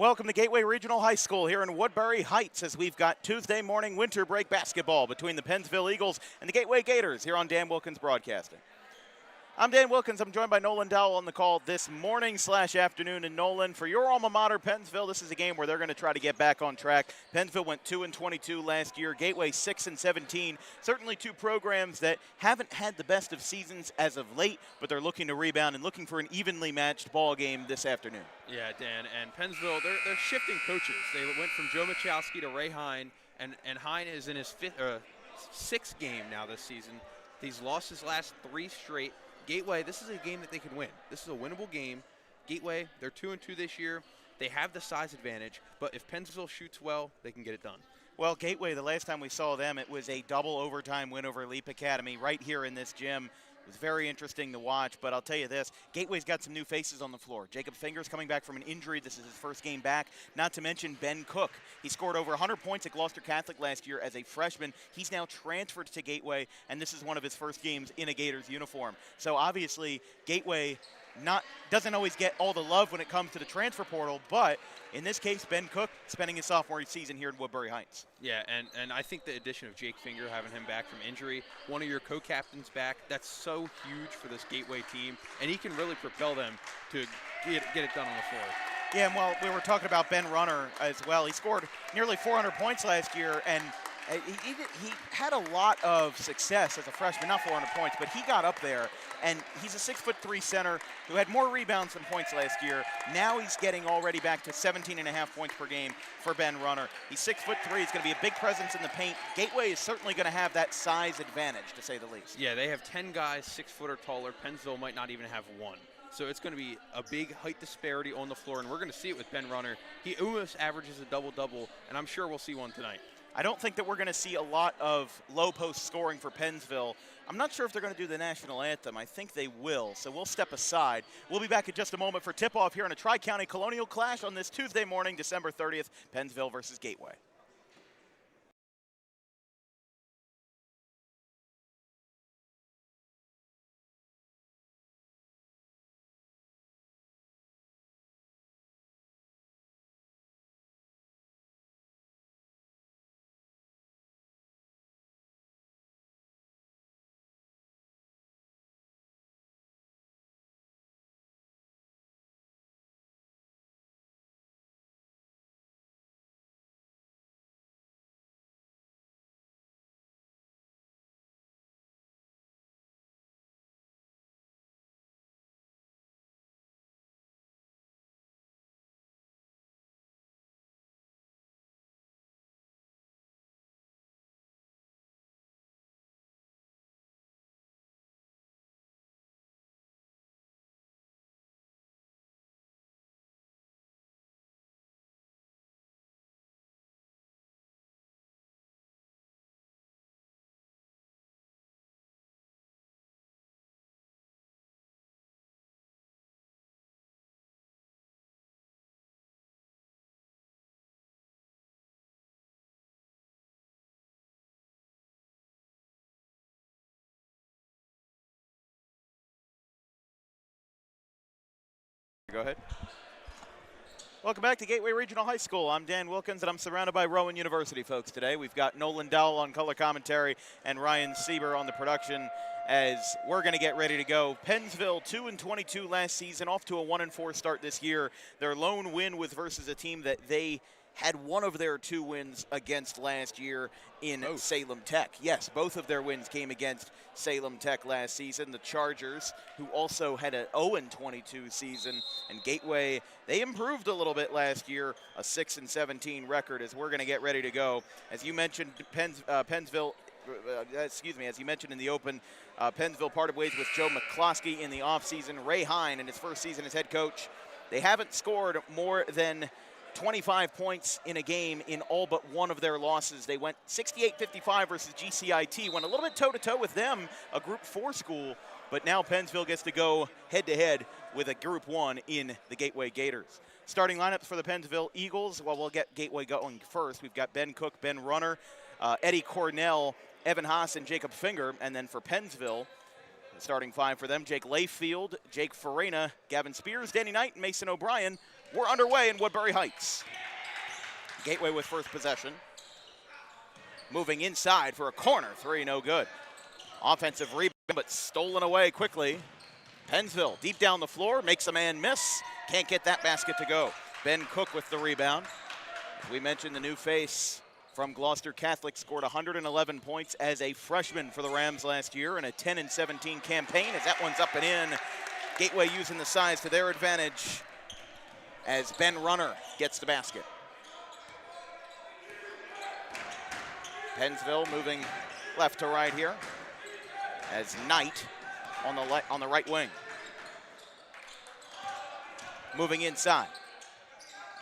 Welcome to Gateway Regional High School here in Woodbury Heights as we've got Tuesday morning winter break basketball between the Pennsville Eagles and the Gateway Gators here on Dan Wilkins Broadcasting. I'm Dan Wilkins. I'm joined by Nolan Dowell on the call this morning/afternoon. And Nolan, for your alma mater, Pennsville, this is a game where they're going to try to get back on track. Pennsville went 2-22 last year. Gateway 6-17. Certainly two programs that haven't had the best of seasons as of late, but they're looking to rebound and looking for an evenly matched ball game this afternoon. Yeah, Dan, and Pennsville, they're shifting coaches. They went from Joe Michalski to Ray Hine, and Hine is in his sixth game now this season. He's lost his last three straight. Gateway, this is a game that they can win. This is a winnable game. Gateway, they're 2-2 this year. They have the size advantage, but if Pennsville shoots well, they can get it done. Well, Gateway, the last time we saw them, it was a double overtime win over Leap Academy right here in this gym. It was very interesting to watch, but I'll tell you this, Gateway's got some new faces on the floor. Jacob Fingers coming back from an injury. This is his first game back, not to mention Ben Cook. He scored over 100 points at Gloucester Catholic last year as a freshman. He's now transferred to Gateway, and this is one of his first games in a Gators uniform. So obviously, Gateway doesn't always get all the love when it comes to the transfer portal, but in this case, Ben Cook spending his sophomore season here in Woodbury Heights. Yeah, and I think the addition of Jake Finger, having him back from injury, one of your co-captains back, that's so huge for this Gateway team, and he can really propel them to get it done on the floor. Yeah, and well, we were talking about Ben Runner as well. He scored nearly 400 points last year, and he had a lot of success as a freshman, not 400 points, but he got up there, and he's a 6'3" center who had more rebounds than points last year. Now he's getting already back to 17.5 points per game for Ben Runner. He's 6'3". He's going to be a big presence in the paint. Gateway is certainly going to have that size advantage, to say the least. Yeah, they have 10 guys 6 foot or taller. Pennsville might not even have one. So it's going to be a big height disparity on the floor, and we're going to see it with Ben Runner. He almost averages a double-double, and I'm sure we'll see one tonight. I don't think that we're going to see a lot of low-post scoring for Pennsville. I'm not sure if they're going to do the national anthem. I think they will, so we'll step aside. We'll be back in just a moment for tip-off here in a Tri-County Colonial Clash on this Tuesday morning, December 30th, Pennsville versus Gateway. Go ahead. Welcome back to Gateway Regional High School. I'm Dan Wilkins, and I'm surrounded by Rowan University folks today. We've got Nolan Dowell on color commentary and Ryan Sieber on the production as we're going to get ready to go. Pennsville 2-22 last season, off to a 1-4 start this year. Their lone win was versus a team that they had one of their two wins against last year in Salem Tech. Yes, both of their wins came against Salem Tech last season. The Chargers, who also had an 0-22 season, and Gateway, they improved a little bit last year, a 6-17 record as we're going to get ready to go. As you mentioned, Pennsville, as you mentioned in the open, Pennsville parted ways with Joe McCloskey in the offseason. Ray Hine in his first season as head coach. They haven't scored more than 25 points in a game in all but one of their losses. They went 68-55 versus GCIT, went a little bit toe-to-toe with them, a Group 4 school, but now Pennsville gets to go head-to-head with a Group 1 in the Gateway Gators. Starting lineups for the Pennsville Eagles, well, we'll get Gateway going first. We've got Ben Cook, Ben Runner, Eddie Cornell, Evan Haas, and Jacob Finger, and then for Pennsville, The starting five for them: Jake Layfield, Jake Farina, Gavin Spears, Danny Knight, and Mason O'Brien. We're underway in Woodbury Heights. Gateway with first possession. Moving inside for a corner three, no good. Offensive rebound, but stolen away quickly. Pennsville deep down the floor, makes a man miss. Can't get that basket to go. Ben Cook with the rebound. As we mentioned, the new face from Gloucester Catholic scored 111 points as a freshman for the Rams last year in a 10-17 campaign, as that one's up and in. Gateway using the size to their advantage as Ben Runner gets the basket. Pennsville moving left to right here as Knight on the right wing. Moving inside,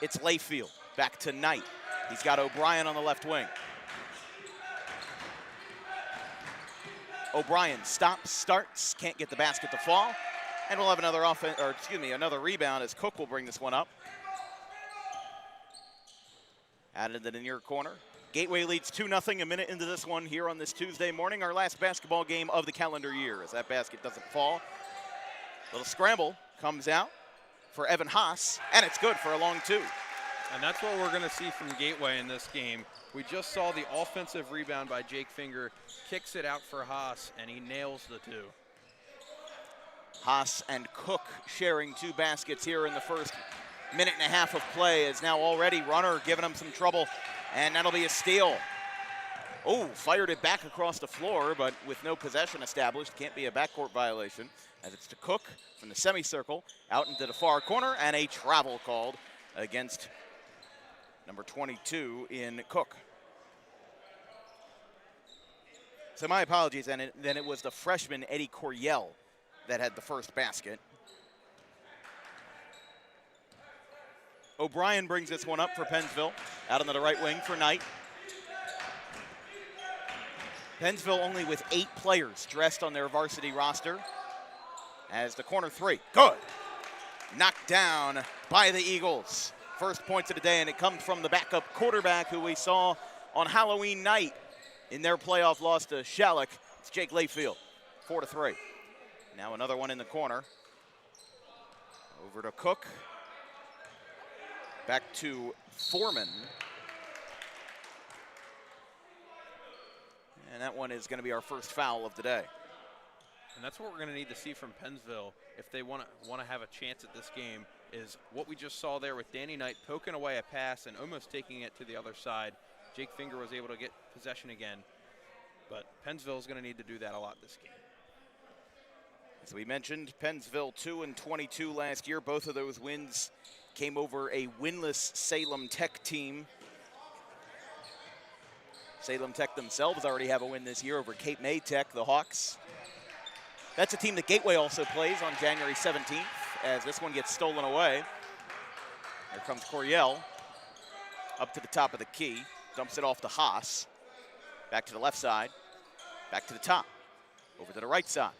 it's Layfield, back to Knight. He's got O'Brien on the left wing. O'Brien stops, starts, can't get the basket to fall, and we'll have another rebound as Cook will bring this one up. Added to the near corner. Gateway leads 2-0 a minute into this one here on this Tuesday morning, our last basketball game of the calendar year, as that basket doesn't fall. Little scramble comes out for Evan Haas, and it's good for a long two. And that's what we're going to see from Gateway in this game. We just saw the offensive rebound by Jake Finger, kicks it out for Haas, and he nails the two. Haas and Cook sharing two baskets here in the first minute and a half of play, is now already Runner giving him some trouble, and that'll be a steal. Oh, fired it back across the floor, but with no possession established, can't be a backcourt violation, as it's to Cook from the semicircle, out into the far corner, and a travel called against number 22 in Cook. So my apologies, and then it was the freshman Eddie Coryell that had the first basket. O'Brien brings this one up for Pennsville, out on the right wing for Knight. Pennsville only with 8 players dressed on their varsity roster, as the corner three, good. Knocked down by the Eagles. First points of the day, and it comes from the backup quarterback who we saw on Halloween night in their playoff loss to Shalleck. It's Jake Layfield, 4-3. Now another one in the corner. Over to Cook. Back to Foreman. And that one is going to be our first foul of the day. And that's what we're going to need to see from Pennsville if they want to have a chance at this game, is what we just saw there with Danny Knight poking away a pass and almost taking it to the other side. Jake Finger was able to get possession again, but Pennsville is going to need to do that a lot this game. As we mentioned, Pennsville 2-22 last year. Both of those wins came over a winless Salem Tech team. Salem Tech themselves already have a win this year over Cape May Tech, the Hawks. That's a team that Gateway also plays on January 17th, as this one gets stolen away. Here comes Coryell up to the top of the key, dumps it off to Haas. Back to the left side, back to the top, over to the right side.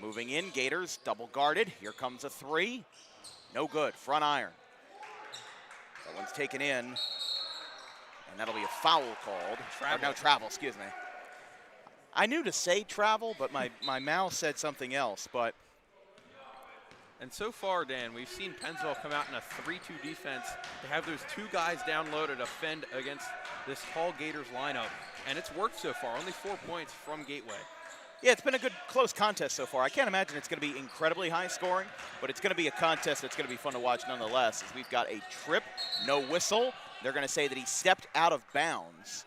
Moving in, Gators double guarded. Here comes a three. No good, front iron. That one's taken in, and that'll be a foul called. Travel, excuse me. I knew to say travel, but my mouth said something else, but. And so far, Dan, we've seen Pennsville come out in a 3-2 defense. They have those two guys down low to defend against this tall Gators lineup, and it's worked so far. Only 4 points from Gateway. Yeah, it's been a good, close contest so far. I can't imagine it's going to be incredibly high scoring, but it's going to be a contest that's going to be fun to watch nonetheless, as we've got a trip, no whistle. They're going to say that he stepped out of bounds.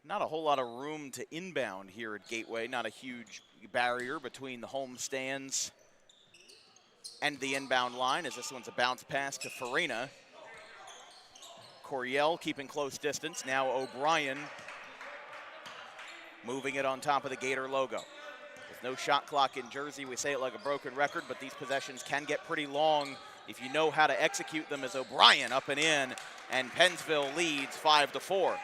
Not a whole lot of room to inbound here at Gateway. Not a huge barrier between the home stands and the inbound line, as this one's a bounce pass to Farina. Coryell keeping close distance. Now O'Brien moving it on top of the Gator logo. With no shot clock in Jersey, we say it like a broken record, but these possessions can get pretty long if you know how to execute them, as O'Brien up and in, and Pennsville leads 5-4.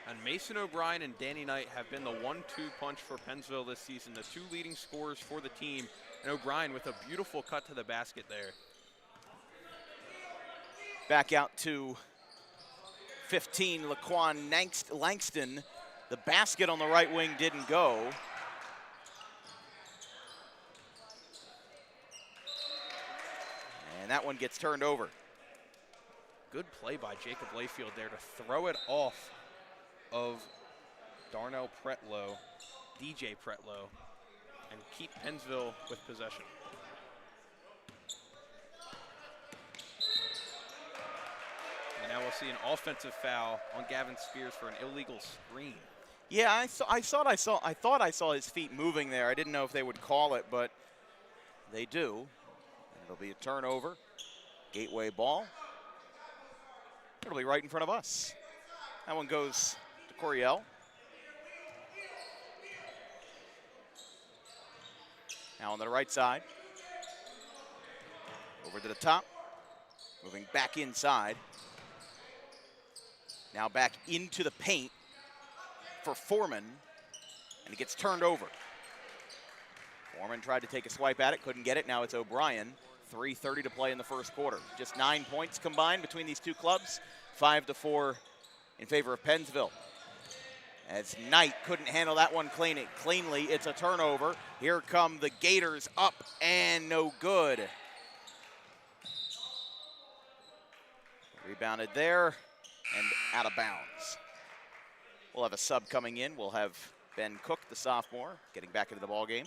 And Mason O'Brien and Danny Knight have been the 1-2 punch for Pennsville this season, the two leading scorers for the team, and O'Brien with a beautiful cut to the basket there. Back out to 15, Laquan Langston. The basket on the right wing didn't go. And that one gets turned over. Good play by Jacob Layfield there to throw it off of Darnell Pretlow, DJ Pretlow, and keep Pennsville with possession. And now we'll see an offensive foul on Gavin Spears for an illegal screen. Yeah, I thought I saw his feet moving there. I didn't know if they would call it, but they do. And it'll be a turnover. Gateway ball. It'll be right in front of us. That one goes to Coryell. Now on the right side. Over to the top. Moving back inside. Now back into the paint for Foreman. And it gets turned over. Foreman tried to take a swipe at it, couldn't get it. Now it's O'Brien. 3:30 to play in the first quarter. Just 9 points combined between these two clubs. 5-4 in favor of Pennsville. As Knight couldn't handle that one cleanly. It's a turnover. Here come the Gators, up and no good. Rebounded there and out of bounds. We'll have a sub coming in. We'll have Ben Cook, the sophomore, getting back into the ball game.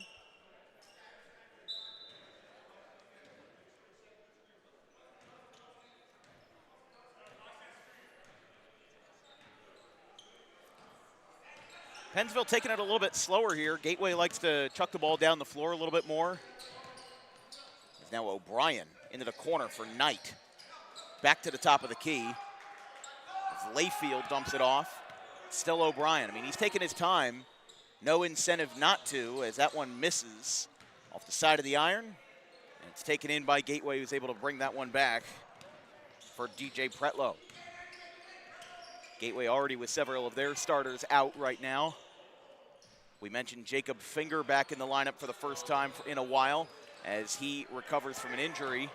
Pennsville taking it a little bit slower here. Gateway likes to chuck the ball down the floor a little bit more. It's now O'Brien into the corner for Knight. Back to the top of the key. As Layfield dumps it off. Still O'Brien. I mean, he's taking his time. No incentive not to, as that one misses off the side of the iron. And it's taken in by Gateway, who's able to bring that one back for DJ Pretlow. Gateway already with several of their starters out right now. We mentioned Jacob Finger back in the lineup for the first time in a while as he recovers from an injury.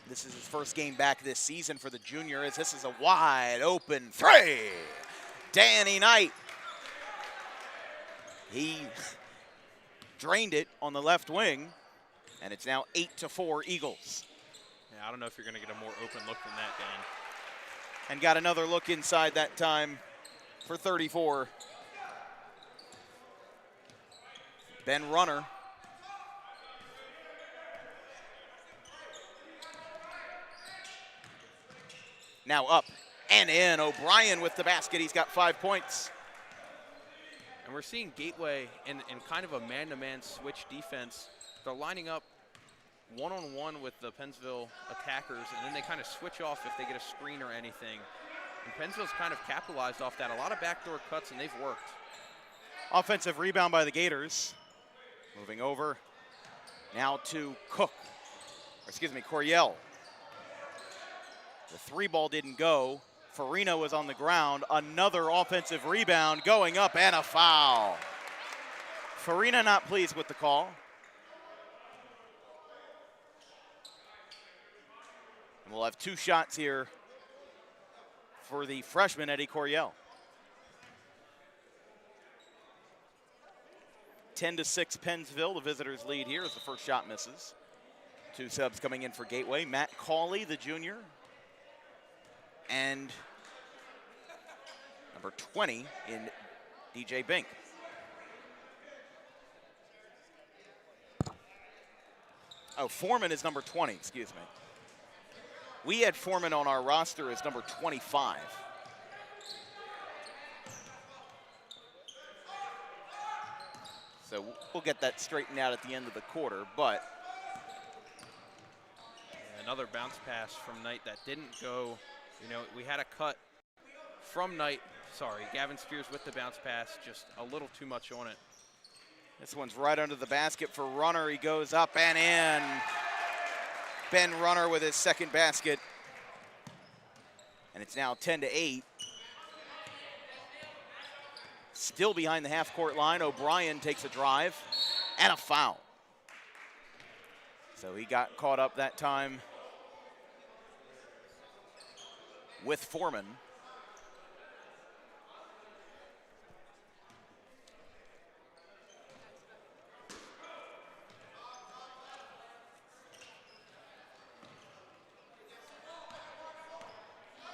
This is his first game back this season for the junior, as this is a wide open three. Danny Knight. He drained it on the left wing, and it's now 8-4 Eagles. Yeah, I don't know if you're going to get a more open look than that, Dan. And got another look inside that time for 34. Ben Runner. Now up and in. O'Brien with the basket. He's got 5 points. And we're seeing Gateway in kind of a man-to-man switch defense. They're lining up one-on-one with the Pennsville attackers, and then they kind of switch off if they get a screen or anything. And Pennsville's kind of capitalized off that. A lot of backdoor cuts, and they've worked. Offensive rebound by the Gators. Moving over now to Coryell. The three ball didn't go. Farina was on the ground. Another offensive rebound going up and a foul. Farina not pleased with the call. And we'll have 2 shots here for the freshman, Eddie Coryell. 10-6 Pennsville, the visitors lead here as the first shot misses. 2 subs coming in for Gateway. Matt Cawley, the junior, and number 20 in DJ Bink. Oh, Foreman is number 20, excuse me. We had Foreman on our roster as number 25. So we'll get that straightened out at the end of the quarter, but. Another bounce pass from Knight that didn't go. You know, we had a cut from Knight. Sorry, Gavin Spears with the bounce pass, just a little too much on it. This one's right under the basket for Runner. He goes up and in. Ben Runner with his second basket. And it's now 10-8. Still behind the half-court line. O'Brien takes a drive and a foul. So he got caught up that time. with Foreman.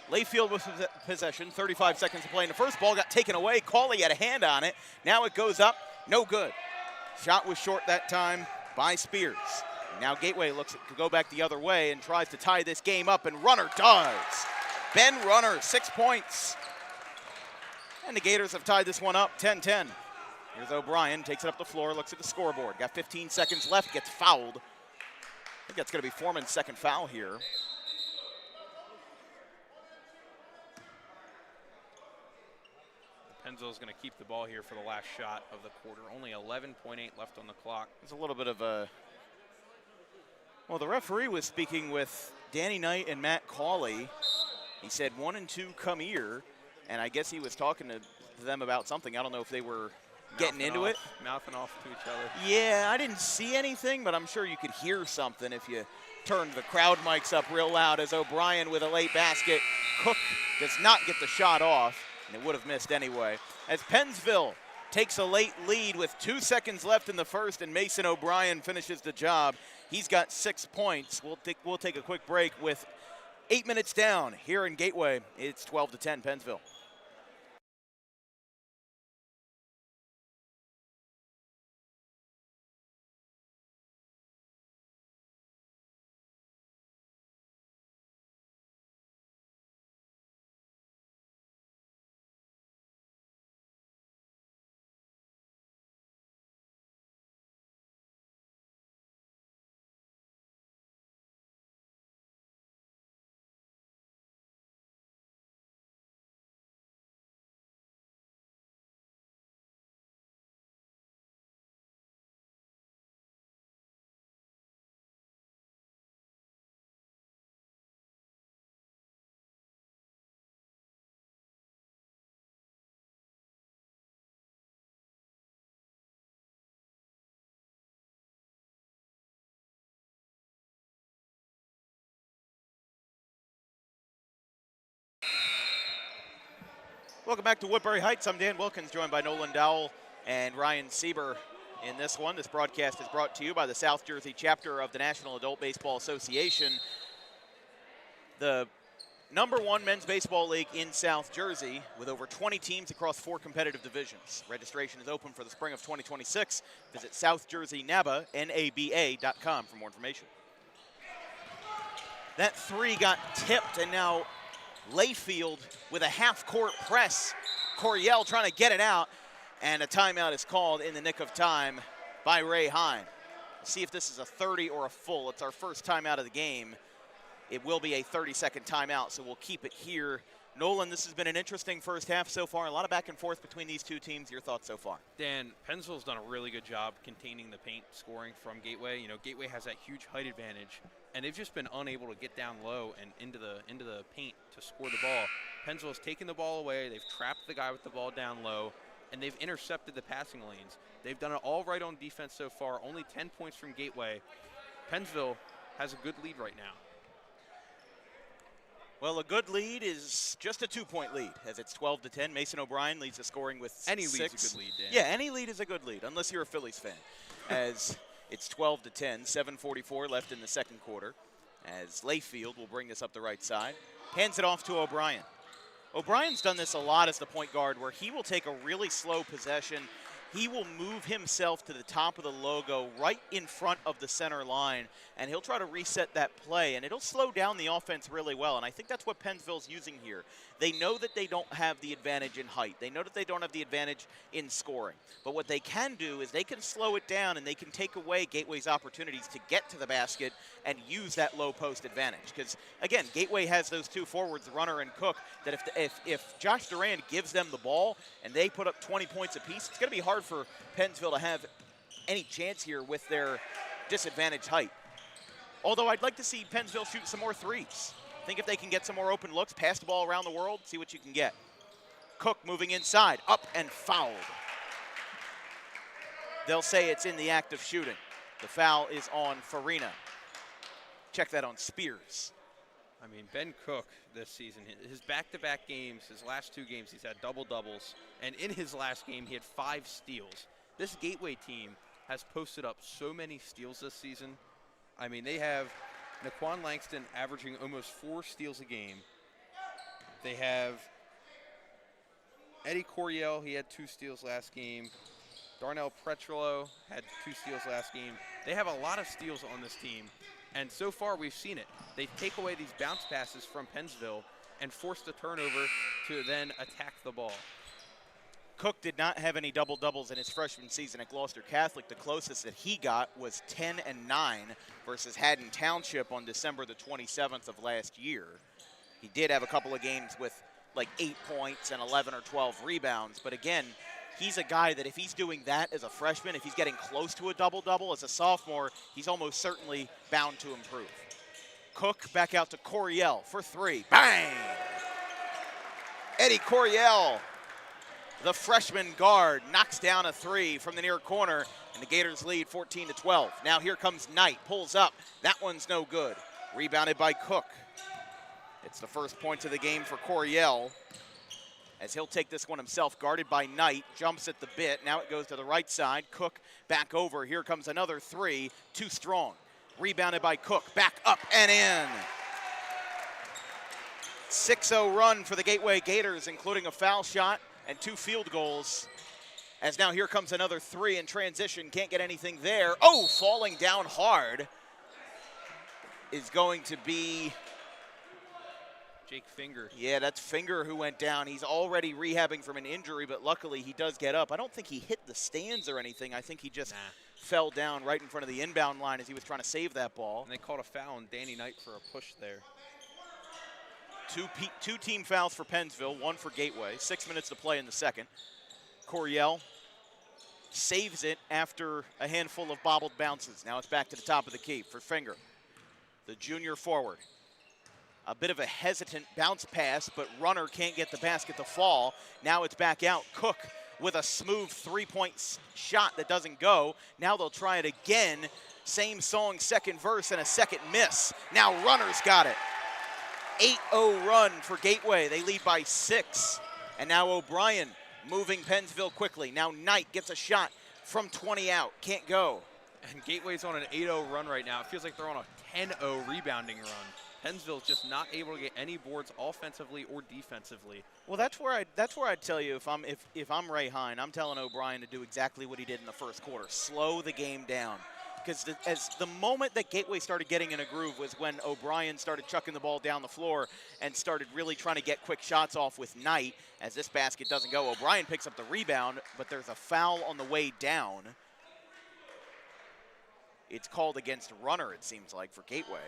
Layfield with possession, 35 seconds to play in the first. Ball got taken away. Cauley had a hand on it. Now it goes up, no good. Shot was short that time by Spears. Now Gateway looks to go back the other way and tries to tie this game up, and Runner does. Ben Runner, 6 points. And the Gators have tied this one up, 10-10. Here's O'Brien, takes it up the floor, looks at the scoreboard. Got 15 seconds left, gets fouled. I think that's going to be Foreman's second foul here. Pennsville's going to keep the ball here for the last shot of the quarter. Only 11.8 left on the clock. There's a little bit of a... Well, the referee was speaking with Danny Knight and Matt Cauley. He said 1 and 2 come here, and I guess he was talking to them about something. I don't know if they were getting into it. Mouthing off to each other. Yeah, I didn't see anything, but I'm sure you could hear something if you turned the crowd mics up real loud as O'Brien with a late basket. Cook does not get the shot off, and it would have missed anyway. As Pennsville takes a late lead with 2 seconds left in the first, and Mason O'Brien finishes the job. He's got 6 points. We'll take a quick break with 8 minutes down here in Gateway. It's 12-10 Pennsville. Welcome back to Woodbury Heights. I'm Dan Wilkins, joined by Nolan Dowell and Ryan Sieber in this one. This broadcast is brought to you by the South Jersey chapter of the National Adult Baseball Association, the #1 men's baseball league in South Jersey, with over 20 teams across 4 competitive divisions. Registration is open for the spring of 2026. Visit SouthJerseyNABA.com for more information. That 3 got tipped, and now Layfield with a half-court press. Coryell trying to get it out, and a timeout is called in the nick of time by Ray Hine. We'll see if this is a 30 or a full. It's our first timeout of the game. It will be a 30-second timeout, so we'll keep it here. Nolan, this has been an interesting first half so far. A lot of back and forth between these two teams. Your thoughts so far? Dan, Pennsville's done a really good job containing the paint scoring from Gateway. You know, Gateway has that huge height advantage, and they've just been unable to get down low and into the paint to score the ball. Pennsville's taken the ball away. They've trapped the guy with the ball down low, and they've intercepted the passing lanes. They've done it all right on defense so far. Only 10 points from Gateway. Pennsville has a good lead right now. Well, a good lead is just a 2-point lead, as it's 12-10. Mason O'Brien leads the scoring with 6. Any lead's a good lead, Dan. Yeah, any lead is a good lead, unless you're a Phillies fan. As it's 12-10, 7:44 left in the second quarter. As Layfield will bring this up the right side. Hands it off to O'Brien. O'Brien's done this a lot as the point guard, where he will take a really slow possession. He will move himself to the top of the logo right in front of the center line, and he'll try to reset that play, and it'll slow down the offense really well, and I think that's what Pennsville's using here. They know that they don't have the advantage in height. They know that they don't have the advantage in scoring. But what they can do is they can slow it down, and they can take away Gateway's opportunities to get to the basket and use that low post advantage. Because, again, Gateway has those 2 forwards, Runner and Cook, that if Josh Durand gives them the ball and they put up 20 points apiece, it's going to be hard for Pennsville to have any chance here with their disadvantaged height. Although I'd like to see Pennsville shoot some more threes. I think if they can get some more open looks, pass the ball around the world, see what you can get. Cook moving inside, up and fouled. They'll say it's in the act of shooting. The foul is on Farina. Check that on Spears. I mean, Ben Cook this season, his back-to-back games, his last 2 games, he's had double-doubles. And in his last game, he had 5 steals. This Gateway team has posted up so many steals this season. I mean, they have Naquan Langston averaging almost 4 steals a game. They have Eddie Coryell, he had 2 steals last game. Darnell Petrolo had 2 steals last game. They have a lot of steals on this team, and so far we've seen it. They take away these bounce passes from Pennsville and force the turnover to then attack the ball. Cook did not have any double-doubles in his freshman season at Gloucester Catholic. The closest that he got was 10 and 9 versus Haddon Township on December the 27th of last year. He did have a couple of games with like 8 points and 11 or 12 rebounds, but again, he's a guy that if he's doing that as a freshman, if he's getting close to a double-double as a sophomore, he's almost certainly bound to improve. Cook back out to Coryell for 3. Bang! Eddie Coryell, the freshman guard, knocks down a 3 from the near corner, and the Gators lead 14-12. Now here comes Knight, pulls up. That one's no good. Rebounded by Cook. It's the first point of the game for Coryell, as he'll take this one himself, guarded by Knight, jumps at the bit. Now it goes to the right side. Cook back over. Here comes another 3, too strong. Rebounded by Cook, back up and in. 6-0 run for the Gateway Gators, including a foul shot and 2 field goals. As now here comes another 3 in transition. Can't get anything there. Oh, falling down hard is going to be Jake Finger. Yeah, that's Finger who went down. He's already rehabbing from an injury, but luckily he does get up. I don't think he hit the stands or anything. I think he just fell down right in front of the inbound line as he was trying to save that ball. And they called a foul on Danny Knight for a push there. Two team fouls for Pennsville, 1 for Gateway. 6 minutes to play in the second. Coryell saves it after a handful of bobbled bounces. Now it's back to the top of the key for Finger, the junior forward. A bit of a hesitant bounce pass, but runner can't get the basket to fall. Now it's back out. Cook with a smooth 3-point shot that doesn't go. Now they'll try it again. Same song, second verse, and a second miss. Now runner's got it. 8-0 run for Gateway. They lead by 6. And now O'Brien moving Pennsville quickly. Now Knight gets a shot from 20 out. Can't go. And Gateway's on an 8-0 run right now. It feels like they're on a 10-0 rebounding run. Pennsville's just not able to get any boards offensively or defensively. Well, that's where I'd tell you if I'm Ray Hine, I'm telling O'Brien to do exactly what he did in the first quarter. Slow the game down. Because the moment that Gateway started getting in a groove was when O'Brien started chucking the ball down the floor and started really trying to get quick shots off with Knight. As this basket doesn't go, O'Brien picks up the rebound, but there's a foul on the way down. It's called against runner, it seems like, for Gateway.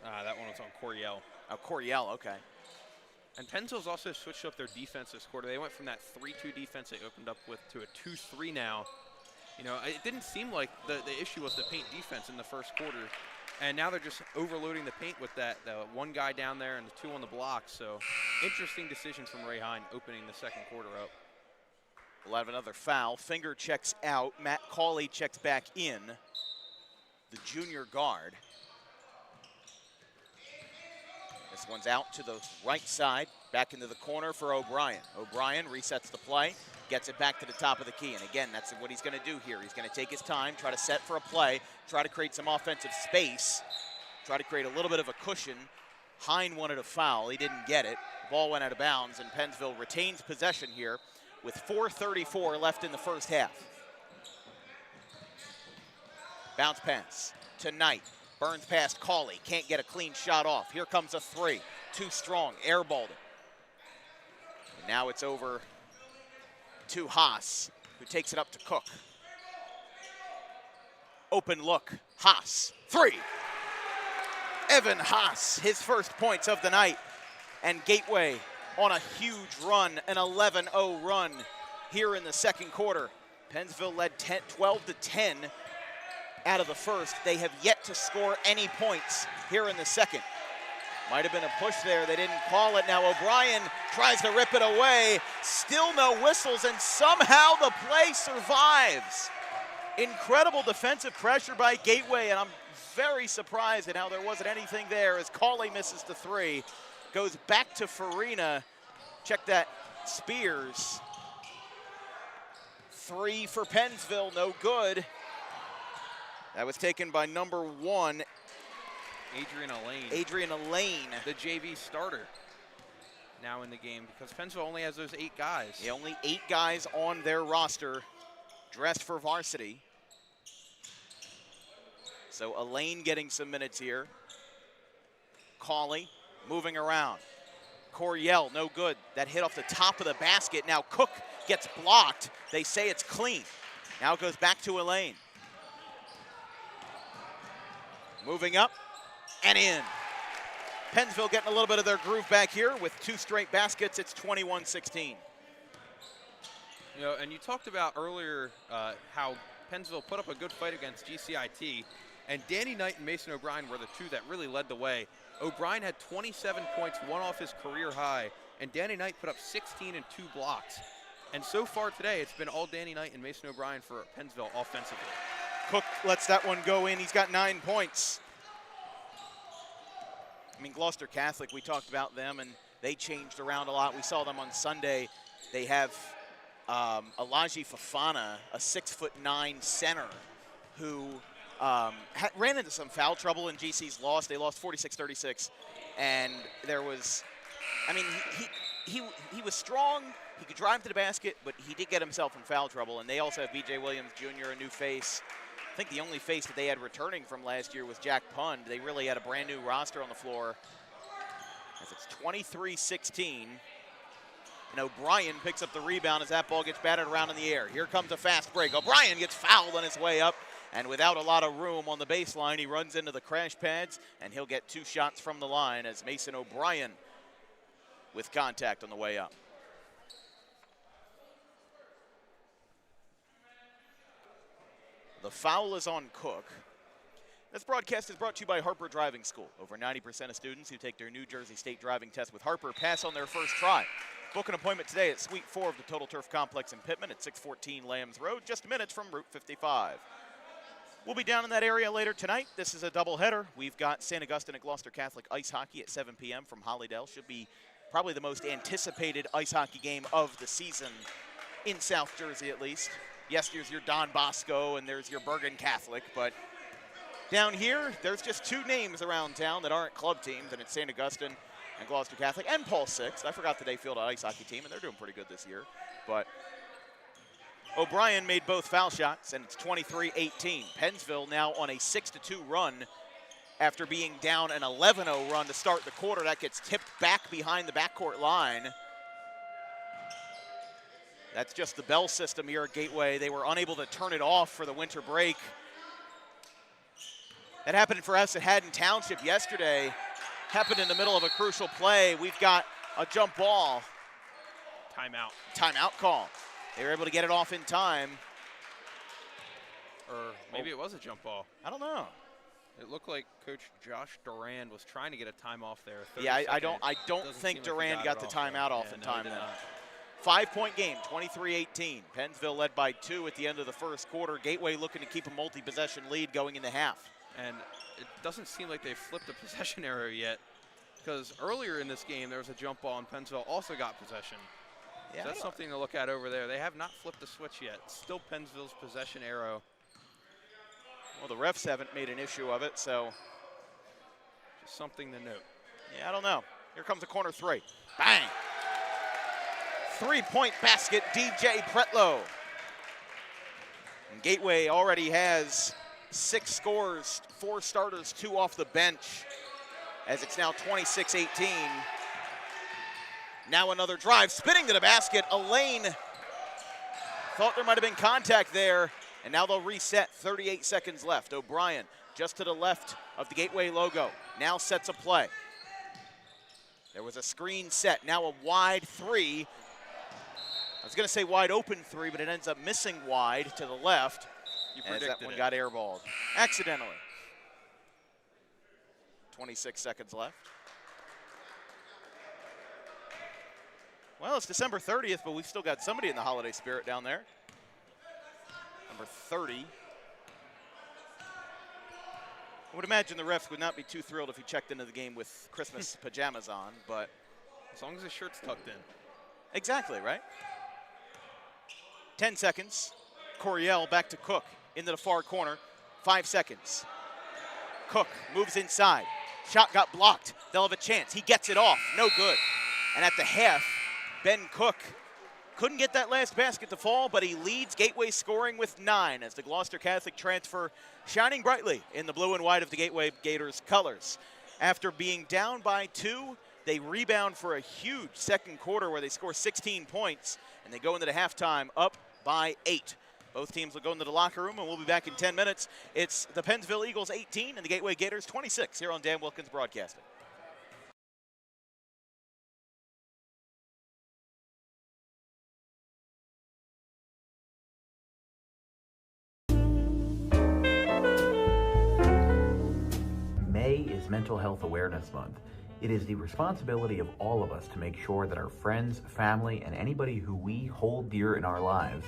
That one was on Coryell. Oh, Coryell, okay. And Pennsville's also switched up their defense this quarter. They went from that 3-2 defense they opened up with to a 2-3 now. You know, it didn't seem like the issue was the paint defense in the first quarter. And now they're just overloading the paint with the one guy down there and the 2 on the block. So interesting decision from Ray Hine opening the second quarter up. We'll have another foul. Finger checks out. Matt Cawley checks back in, the junior guard. This one's out to the right side, back into the corner for O'Brien. O'Brien resets the play, gets it back to the top of the key. And again, that's what he's going to do here. He's going to take his time, try to set for a play, try to create some offensive space, try to create a little bit of a cushion. Hine wanted a foul. He didn't get it. The ball went out of bounds, and Pennsville retains possession here with 4:34 left in the first half. Bounce pass to Knight. Burns past Cawley, can't get a clean shot off. Here comes a 3, too strong, airballed it. And now it's over to Haas, who takes it up to Cook. Open look, Haas, 3. Evan Haas, his first points of the night. And Gateway on a huge run, an 11-0 run here in the second quarter. Pennsville led 12-10. Out of the first. They have yet to score any points here in the second. Might have been a push there. They didn't call it. Now O'Brien tries to rip it away. Still no whistles, and somehow the play survives. Incredible defensive pressure by Gateway, and I'm very surprised at how there wasn't anything there as Cauley misses the three. Goes back to Farina. Check that, Spears. Three for Pennsville, no good. That was taken by number 1, Adrian Elaine. The JV starter now in the game because Pennsville only has those 8 guys. Yeah, only 8 guys on their roster dressed for varsity. So Elaine getting some minutes here. Cauley moving around. Coryell, no good. That hit off the top of the basket. Now Cook gets blocked. They say it's clean. Now it goes back to Elaine. Moving up and in. Pennsville getting a little bit of their groove back here with 2 straight baskets. It's 21-16. You know, and you talked about earlier how Pennsville put up a good fight against GCIT, and Danny Knight and Mason O'Brien were the 2 that really led the way. O'Brien had 27 points, 1 off his career high, and Danny Knight put up 16 and 2 blocks. And so far today, it's been all Danny Knight and Mason O'Brien for Pennsville offensively. Cook lets that one go in. He's got 9 points. I mean, Gloucester Catholic, we talked about them, and they changed around a lot. We saw them on Sunday. They have Alaji Fafana, a 6'9" center, who ran into some foul trouble in GC's loss. They lost 46-36, and there was, I mean, he was strong. He could drive to the basket, but he did get himself in foul trouble. And they also have B.J. Williams Jr., a new face. I think the only face that they had returning from last year was Jack Pund. They really had a brand new roster on the floor. As it's 23-16. And O'Brien picks up the rebound as that ball gets batted around in the air. Here comes a fast break. O'Brien gets fouled on his way up. And without a lot of room on the baseline, he runs into the crash pads, and he'll get 2 shots from the line as Mason O'Brien with contact on the way up. The foul is on Cook. This broadcast is brought to you by Harper Driving School. Over 90% of students who take their New Jersey State driving test with Harper pass on their first try. Book an appointment today at Suite 4 of the Total Turf Complex in Pittman at 614 Lambs Road, just minutes from Route 55. We'll be down in that area later tonight. This is a doubleheader. We've got St. Augustine and Gloucester Catholic ice hockey at 7 p.m. from Hollydale. Should be probably the most anticipated ice hockey game of the season in South Jersey, at least. Yes, there's your Don Bosco and there's your Bergen Catholic, but down here, there's just 2 names around town that aren't club teams, and it's St. Augustine and Gloucester Catholic and Paul Six. I forgot that they field an ice hockey team, and they're doing pretty good this year. But O'Brien made both foul shots, and it's 23-18. Pennsville now on a 6-2 run after being down an 11-0 run to start the quarter. That gets tipped back behind the backcourt line. That's just the bell system here at Gateway. They were unable to turn it off for the winter break. That happened for us at Haddon Township yesterday. Happened in the middle of a crucial play. We've got a jump ball. Timeout. Timeout call. They were able to get it off in time. Or maybe it was a jump ball. I don't know. It looked like Coach Josh Durand was trying to get a time off there. Yeah, I don't think Durand got the timeout off in time then. 5-point game, 23-18. Pennsville led by 2 at the end of the first quarter. Gateway looking to keep a multi-possession lead going into half. And it doesn't seem like they've flipped the possession arrow yet, because earlier in this game there was a jump ball and Pennsville also got possession. Yeah, so that's something to look at over there. They have not flipped the switch yet. Still Pennsville's possession arrow. Well, the refs haven't made an issue of it, so just something to note. Yeah, I don't know. Here comes a corner 3. Bang! 3-point basket, DJ Pretlow. And Gateway already has 6 scores, 4 starters, 2 off the bench, as it's now 26-18. Now another drive, spinning to the basket. Elaine thought there might have been contact there, and now they'll reset. 38 seconds left. O'Brien just to the left of the Gateway logo. Now sets a play. There was a screen set. Now a wide 3. I was going to say wide open 3, but it ends up missing wide to the left. You predicted as that one it. got airballed accidentally. 26 seconds left. Well, it's December 30th, but we've still got somebody in the holiday spirit down there. Number 30 I would imagine the refs would not be too thrilled if he checked into the game with Christmas pajamas on, but As long as his shirt's tucked in. exactly, right? 10 seconds. Coryell back to Cook into the far corner. 5 seconds. Cook moves inside. Shot got blocked. They'll have a chance. He gets it off. No good. And at the half, Ben Cook couldn't get that last basket to fall, but he leads Gateway scoring with 9 as the Gloucester Catholic transfer shining brightly in the blue and white of the Gateway Gators colors. After being down by 2, they rebound for a huge second quarter where they score 16 points, and they go into the halftime up by 8. Both teams will go into the locker room, and we'll be back in 10 minutes. It's the Pennsville Eagles 18 and the Gateway Gators 26 here on Dan Wilkins Broadcasting. May is Mental Health Awareness Month. It is the responsibility of all of us to make sure that our friends, family, and anybody who we hold dear in our lives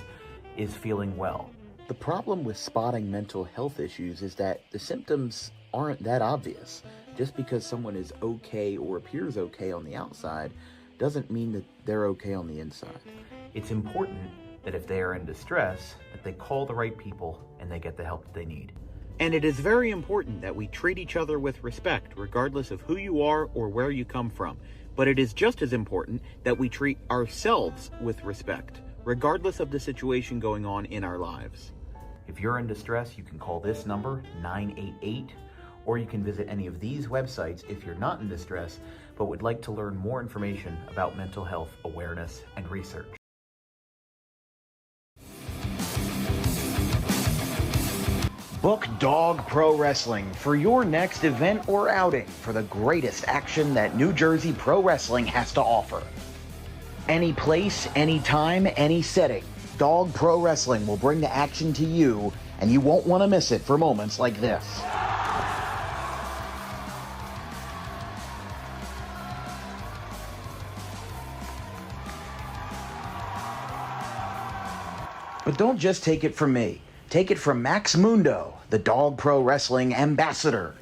is feeling well. The problem with spotting mental health issues is that the symptoms aren't that obvious. Just because someone is okay or appears okay on the outside doesn't mean that they're okay on the inside. It's important that if they are in distress, that they call the right people and they get the help that they need. And it is very important that we treat each other with respect, regardless of who you are or where you come from. But it is just as important that we treat ourselves with respect, regardless of the situation going on in our lives. If you're in distress, you can call this number, 988, or you can visit any of these websites if you're not in distress, but would like to learn more information about mental health awareness and research. Book Dog Pro Wrestling for your next event or outing for the greatest action that New Jersey Pro Wrestling has to offer. Any place, any time, any setting, Dog Pro Wrestling will bring the action to you, and you won't want to miss it for moments like this. But don't just take it from me. Take it from Max Mundo, the Dog Pro Wrestling ambassador.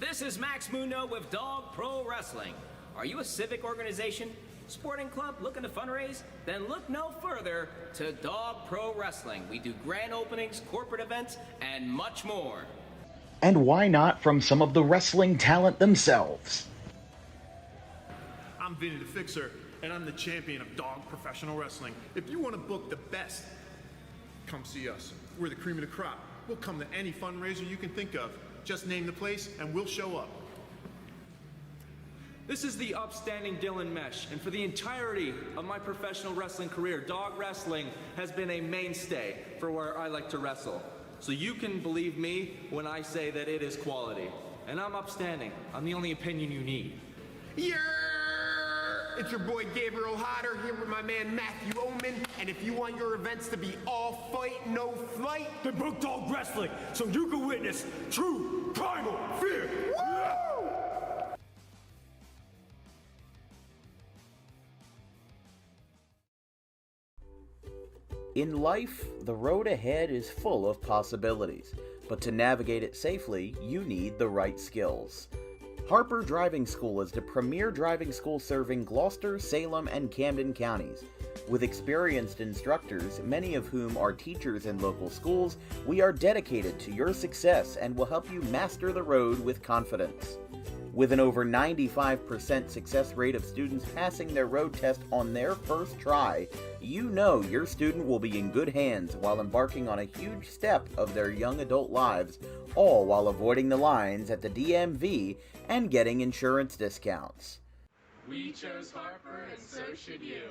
This is Max Mundo with Dog Pro Wrestling. Are you a civic organization, sporting club looking to fundraise? Then look no further to Dog Pro Wrestling. We do grand openings, corporate events, and much more. And why not from some of the wrestling talent themselves? I'm Vinny the Fixer, and I'm the champion of Dog Professional Wrestling. If you want to book the best, come see us. We're the cream of the crop. We'll come to any fundraiser you can think of. Just name the place and we'll show up. This is the upstanding Dylan Mesh, and for the entirety of my professional wrestling career, dog wrestling has been a mainstay for where I like to wrestle. So you can believe me when I say that it is quality. And I'm upstanding. I'm the only opinion you need. Yeah! It's your boy Gabriel Hodder here with my man Matthew Oman, and if you want your events to be all fight, no flight, then book Dog Wrestling so you can witness true primal fear. Woo! In life, the road ahead is full of possibilities, but to navigate it safely, you need the right skills. Harper Driving School is the premier driving school serving Gloucester, Salem, and Camden counties. With experienced instructors, many of whom are teachers in local schools, we are dedicated to your success and will help you master the road with confidence. With an over 95% success rate of students passing their road test on their first try, you know your student will be in good hands while embarking on a huge step of their young adult lives, all while avoiding the lines at the DMV and getting insurance discounts. We chose Harper, and so should you.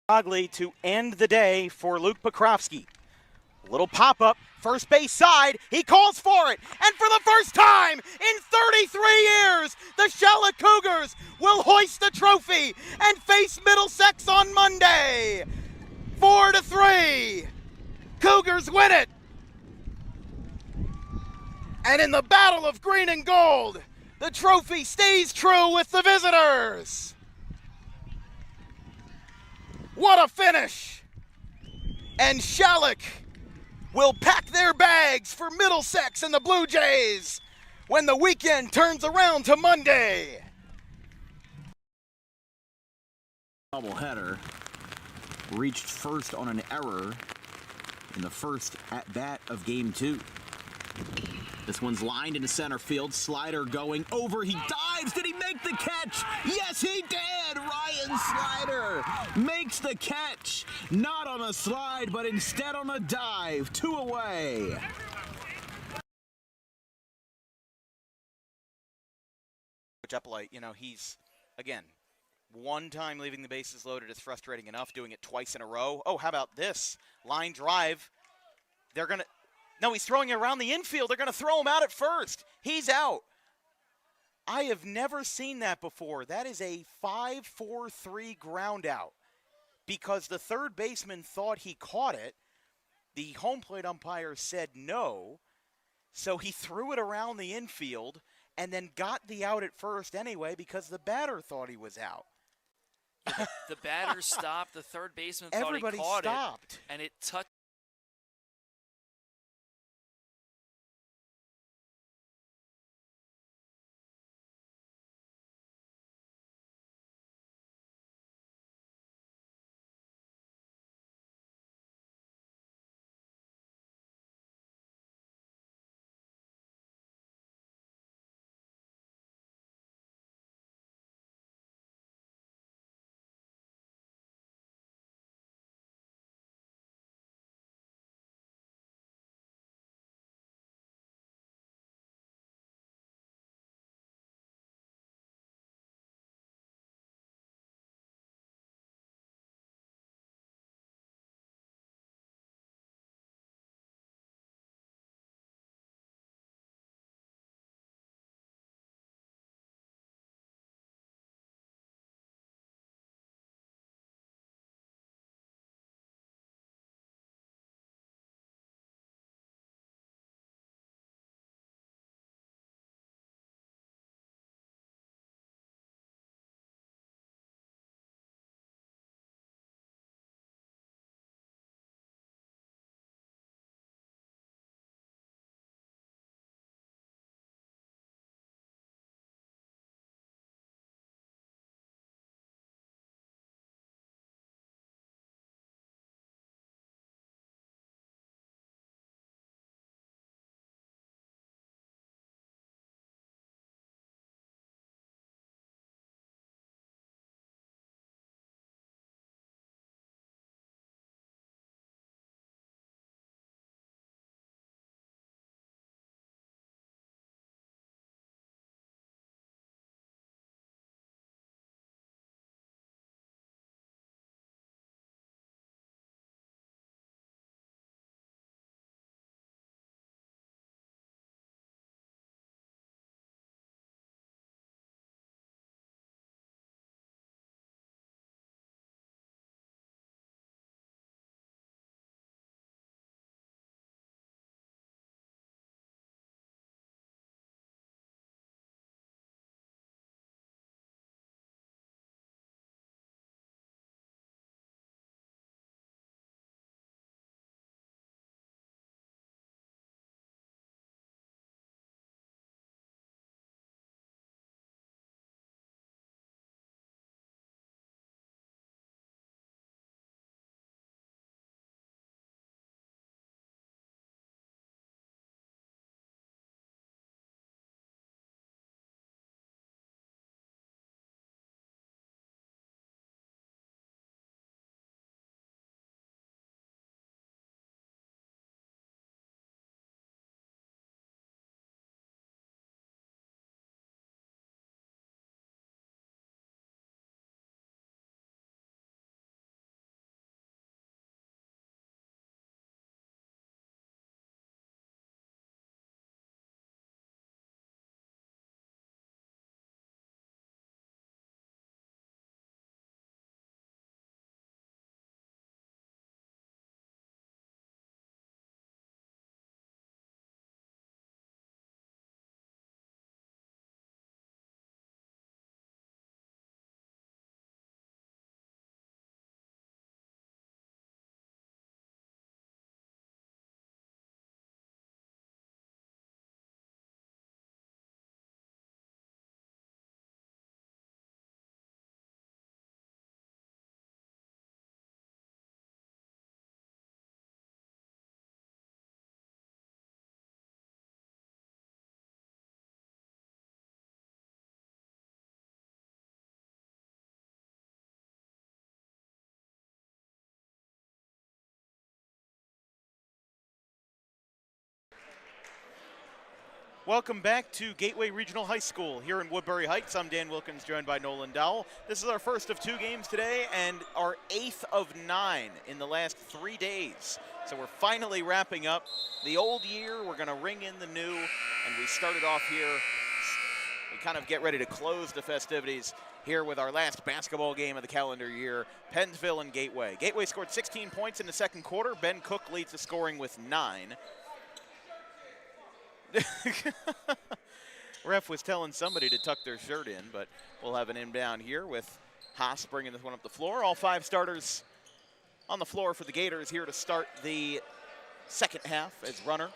Ogley to end the day for Luke Pokrovsky. Little pop-up, first base side, he calls for it, and for the first time in 33 years, the Charlotte Cougars will hoist the trophy and face Middlesex on Monday. 4-3, Cougars win it. And in the battle of green and gold, the trophy stays true with the visitors. What a finish! and Shalleck will pack their bags for Middlesex and the Blue Jays when the weekend turns around to Monday. Doubleheader reached first on an error in the first at-bat of Game 2. This one's lined into center field. Slider going over. He dives. Did he make the catch? Yes, he did. Ryan Slider makes the catch. Not on a slide, but instead on a dive. 2 away. Uplight, you know, he's, again, one time leaving the bases loaded is frustrating enough. Doing it twice in a row. Oh, how about this? Line drive. They're going to... No, he's throwing it around the infield. They're going to throw him out at first. He's out. I have never seen that before. That is a 5-4-3 ground out because the third baseman thought he caught it. The home plate umpire said no, so he threw it around the infield and then got the out at first anyway because the batter thought he was out. The batter stopped. The third baseman thought Everybody he caught stopped. it, and it touched. Welcome back to Gateway Regional High School here in Woodbury Heights. I'm Dan Wilkins, joined by Nolan Dowell. This is our first of 2 games today and our 8th of 9 in the last 3 days. So we're finally wrapping up the old year. We're going to ring in the new, and we started off here. We kind of get ready to close the festivities here with our last basketball game of the calendar year, Pennsville and Gateway. Gateway scored 16 points in the second quarter. Ben Cook leads the scoring with 9. Ref was telling somebody to tuck their shirt in, but we'll have an inbound here with Haas bringing this one up the floor. All 5 starters on the floor for the Gators here to start the second half as runner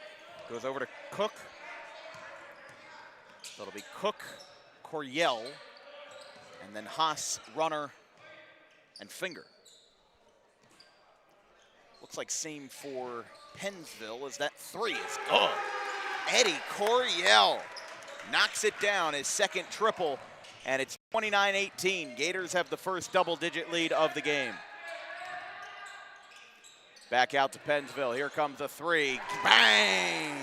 goes over to Cook. So it'll be Cook, Coryell, and then Haas, runner, and Finger. Looks like same for Pennsville as that 3 is good. Eddie Coryell knocks it down, his second triple, and it's 29-18. Gators have the first double-digit lead of the game. Back out to Pennsville. Here comes a 3. Bang!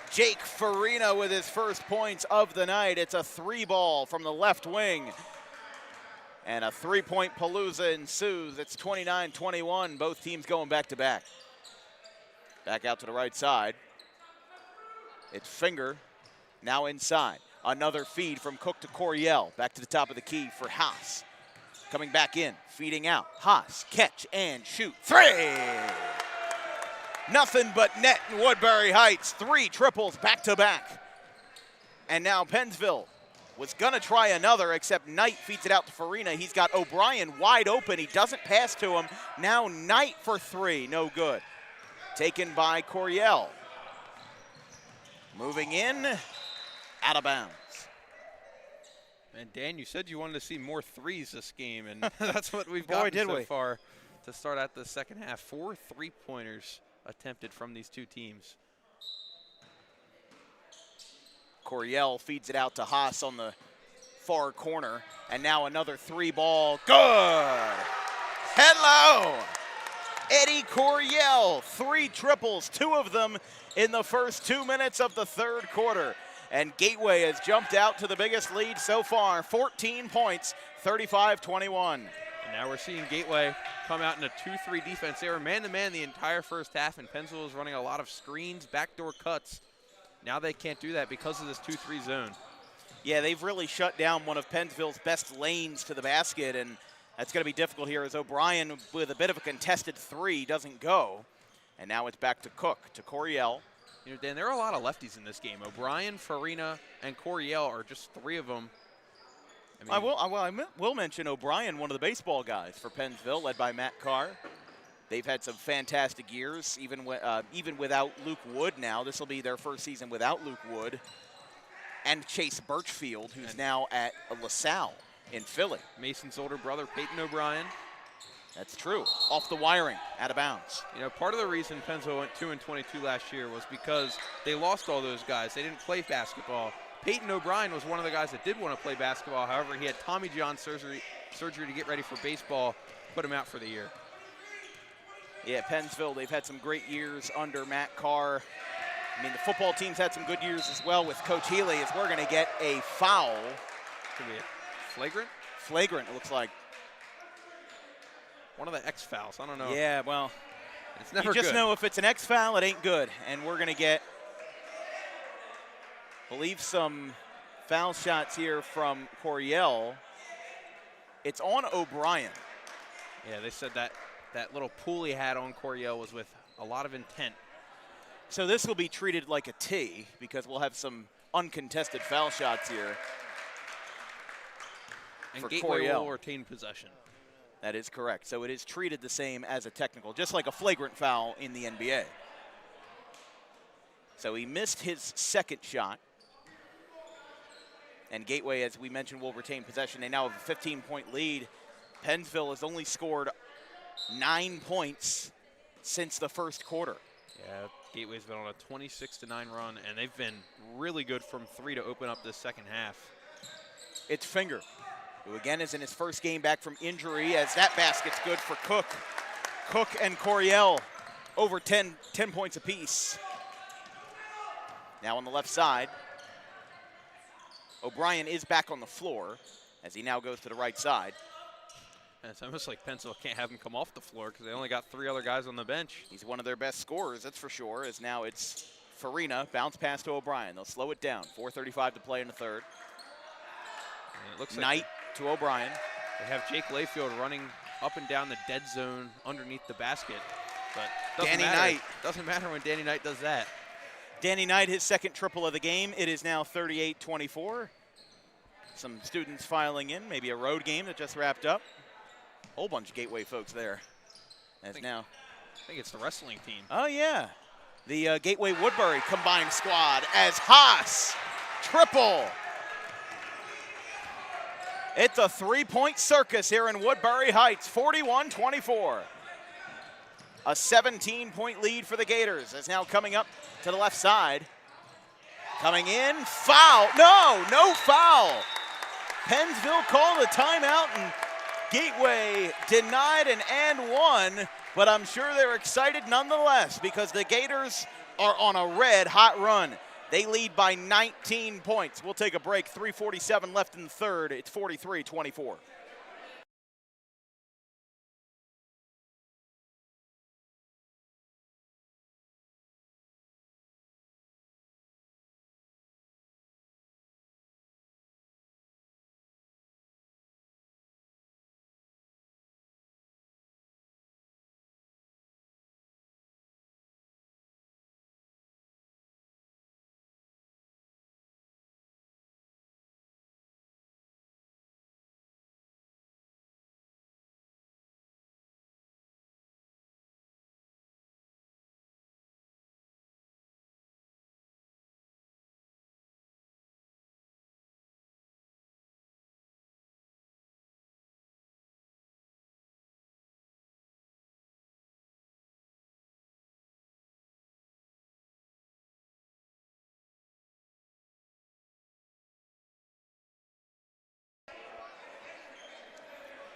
Jake Farina with his first points of the night. It's a 3-ball from the left wing. And a 3-point palooza ensues. It's 29-21. Both teams going back-to-back. Back out to the right side. It's Finger, now inside. Another feed from Cook to Coryell. Back to the top of the key for Haas. Coming back in, feeding out. Haas, catch and shoot. 3! Nothing but net in Woodbury Heights. 3 triples back-to-back. And now Pennsville was gonna try another, except Knight feeds it out to Farina. He's got O'Brien wide open. He doesn't pass to him. Now Knight for 3, no good. Taken by Coryell. Moving in, out of bounds. And Dan, you said you wanted to see more 3s this game, and that's what we've gotten so far to start out the second half. 4 3-pointers attempted from these 2 teams. Coryell feeds it out to Haas on the far corner, and now another 3-ball. Good! Hello! Eddie Coryell, 3 triples, 2 of them in the first 2 minutes of the third quarter. And Gateway has jumped out to the biggest lead so far, 14 points, 35-21. And now we're seeing Gateway come out in a 2-3 defense. They were man-to-man the entire first half, and Pennsville was running a lot of screens, backdoor cuts. Now they can't do that because of this 2-3 zone. Yeah, they've really shut down one of Pennsville's best lanes to the basket, and that's going to be difficult here as O'Brien, with a bit of a contested 3, doesn't go. And now it's back to Cook, to Coryell. You know, Dan, there are a lot of lefties in this game. O'Brien, Farina, and Coryell are just 3 of them. I will mention O'Brien, one of the baseball guys for Pennsville, led by Matt Carr. They've had some fantastic years, even without Luke Wood now. This will be their first season without Luke Wood. And Chase Birchfield, who's now at LaSalle in Philly. Mason's older brother, Peyton O'Brien. That's true. Off the wiring, out of bounds. You know, part of the reason Pennsville went 2-22 last year was because they lost all those guys. They didn't play basketball. Peyton O'Brien was one of the guys that did want to play basketball. However, he had Tommy John surgery to get ready for baseball, put him out for the year. Yeah, Pennsville, they've had some great years under Matt Carr. I mean, the football team's had some good years as well with Coach Healy, as we're going to get a foul. Could be a flagrant? Flagrant, it looks like. One of the X fouls. I don't know. Yeah, well, it's never you just good. know if it's an X foul, it ain't good. And we're going to get, I believe, some foul shots here from Coryell. It's on O'Brien. Yeah, they said that little pull he had on Coryell was with a lot of intent. So this will be treated like a T because we'll have some uncontested foul shots here. And for Gateway Coryell. will retain possession. That is correct. So it is treated the same as a technical, just like a flagrant foul in the NBA. So he missed his second shot. And Gateway, as we mentioned, will retain possession. They now have a 15-point lead. Pennsville has only scored 9 points since the first quarter. Yeah, Gateway's been on a 26-9 run, and they've been really good from 3 to open up this second half. It's Finger, who again is in his first game back from injury, as that basket's good for Cook. Cook and Coryell over 10 points apiece. Now on the left side, O'Brien is back on the floor as he now goes to the right side. And it's almost like Pennsville can't have him come off the floor because they only got 3 other guys on the bench. He's one of their best scorers, that's for sure, as now it's Farina, bounce pass to O'Brien. They'll slow it down. 4:35 to play in the third. And it looks Knight like to O'Brien. they have Jake Layfield running up and down the dead zone underneath the basket. But Danny Knight. Doesn't matter when Danny Knight does that. Danny Knight, his second triple of the game. It is now 38-24. Some students filing in, maybe a road game that just wrapped up. Whole bunch of Gateway folks there. I think it's the wrestling team. Oh, yeah. The Gateway Woodbury combined squad as Haas triple. It's a 3-point circus here in Woodbury Heights, 41-24. A 17-point lead for the Gators is now coming up to the left side. Coming in, foul. No foul. Pennsville called a timeout and Gateway denied an and one, but I'm sure they're excited nonetheless because the Gators are on a red-hot run. They lead by 19 points. We'll take a break. 3:47 left in the third. It's 43-24.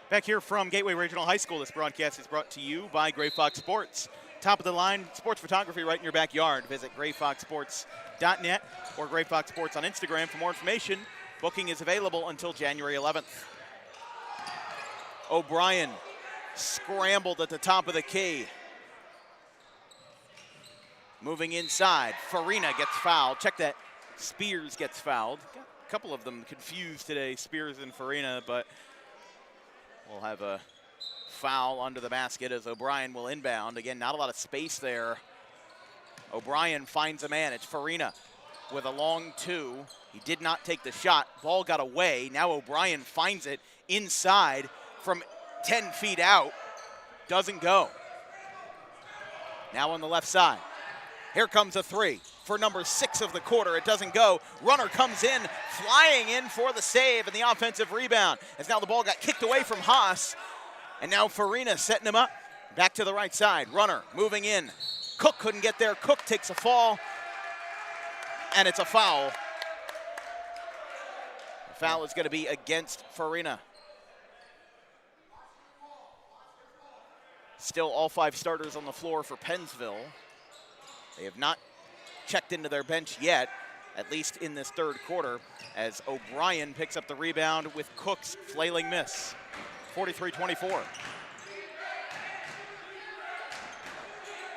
Back here from Gateway Regional High School, this broadcast is brought to you by Gray Fox Sports. Top of the line sports photography right in your backyard. Visit grayfoxsports.net or Gray Fox Sports on Instagram for more information. Booking is available until January 11th. O'Brien scrambled at the top of the key. Moving inside, Farina gets fouled. Check that, Spears gets fouled. Got a couple of them confused today, Spears and Farina, but we'll have a foul under the basket as O'Brien will inbound. Again, not a lot of space there. O'Brien finds a man. It's Farina with a long two. He did not take the shot. Ball got away. Now O'Brien finds it inside from 10 feet out. Doesn't go. Now on the left side. Here comes a three for number 6 of the quarter. It doesn't go. Runner comes in, flying in for the save and the offensive rebound. As now the ball got kicked away from Haas. And now Farina setting him up. Back to the right side. Runner moving in. Cook couldn't get there. Cook takes a fall. And it's a foul. The foul is going to be against Farina. Still all 5 starters on the floor for Pennsville. They have not checked into their bench yet, at least in this third quarter, as O'Brien picks up the rebound with Cook's flailing miss. 43-24.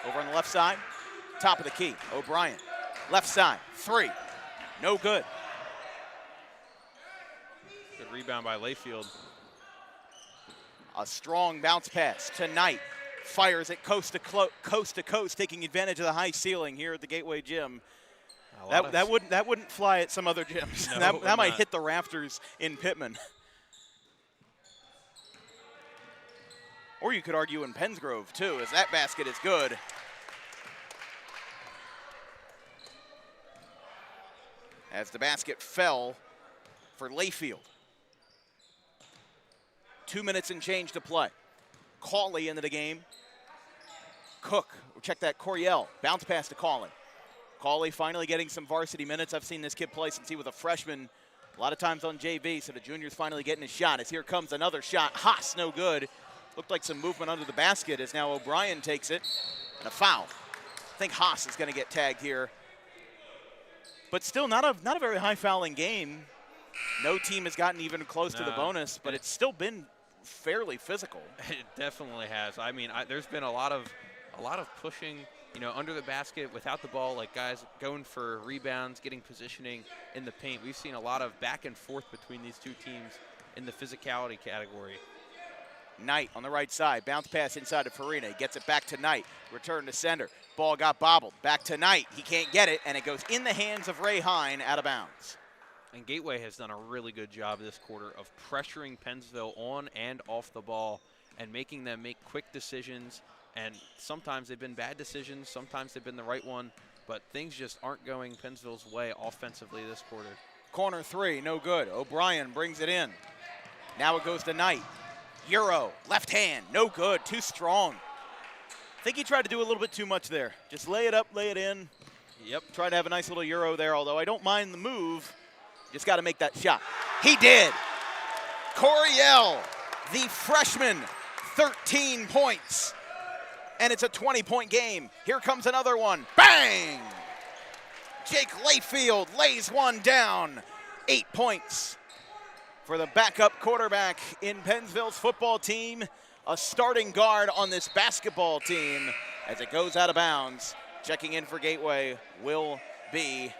Over on the left side, top of the key, O'Brien. Left side, 3, no good. Good rebound by Layfield. A strong bounce pass tonight. Fires it coast to coast, taking advantage of the high ceiling here at the Gateway Gym. That wouldn't fly at some other gyms. No, that might hit the rafters in Pittman. Or you could argue in Pennsgrove too, as that basket is good. As the basket fell for Layfield. 2 minutes and change to play. Cawley into the game. Cook, check that, Coryell, bounce pass to Cawley. Cawley finally getting some varsity minutes. I've seen this kid play since he was a freshman, a lot of times on JV, so the junior's finally getting his shot. As here comes another shot, Haas, no good. Looked like some movement under the basket as now O'Brien takes it, and a foul. I think Haas is gonna get tagged here. but still not a very high fouling game. No team has gotten even close to the bonus, but it's still been fairly physical. It definitely has. I mean, there's been a lot of pushing, under the basket without the ball, like guys going for rebounds, getting positioning in the paint. We've seen a lot of back and forth between these two teams in the physicality category. Knight on the right side, bounce pass inside of Farina. He gets it back to Knight. Return to sender. Ball got bobbled. Back to Knight. He can't get it, and it goes in the hands of Ray Hine out of bounds. And Gateway has done a really good job this quarter of pressuring Pennsville on and off the ball and making them make quick decisions. And sometimes they've been bad decisions, sometimes they've been the right one, but things just aren't going Pennsville's way offensively this quarter. Corner three, no good. O'Brien brings it in. Now it goes to Knight. Euro, left hand, no good, too strong. I think he tried to do a little bit too much there. Just lay it up, lay it in. Yep. Try to have a nice little Euro there, although I don't mind the move. Just got to make that shot. He did. Coryell, the freshman, 13 points. And it's a 20-point game. Here comes another one. Bang! Jake Layfield lays one down. 8 points for the backup quarterback in Pennsville's football team. A starting guard on this basketball team as it goes out of bounds. Checking in for Gateway will be,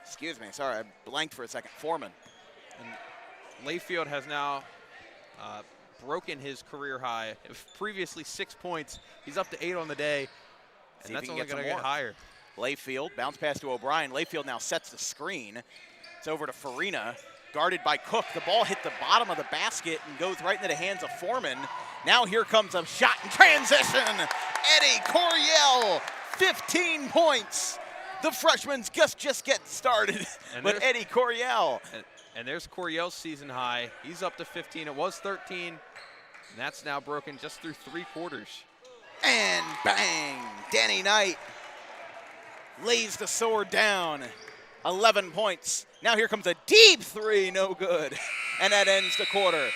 excuse me, sorry, I blanked for a second, Foreman. And Layfield has now broken his career high. Previously 6 points. He's up to 8 on the day, and that's only going to get higher. Layfield, bounce pass to O'Brien. Layfield now sets the screen. It's over to Farina, guarded by Cook. The ball hit the bottom of the basket and goes right into the hands of Foreman. Now here comes a shot in transition. Eddie Coryell, 15 points. The freshman's just getting started, but Eddie Coryell. And there's Coryell's season high. He's up to 15. It was 13. And that's now broken just through 3 quarters. And bang! Danny Knight lays the sword down. 11 points. Now here comes a deep three, no good. And that ends the quarter.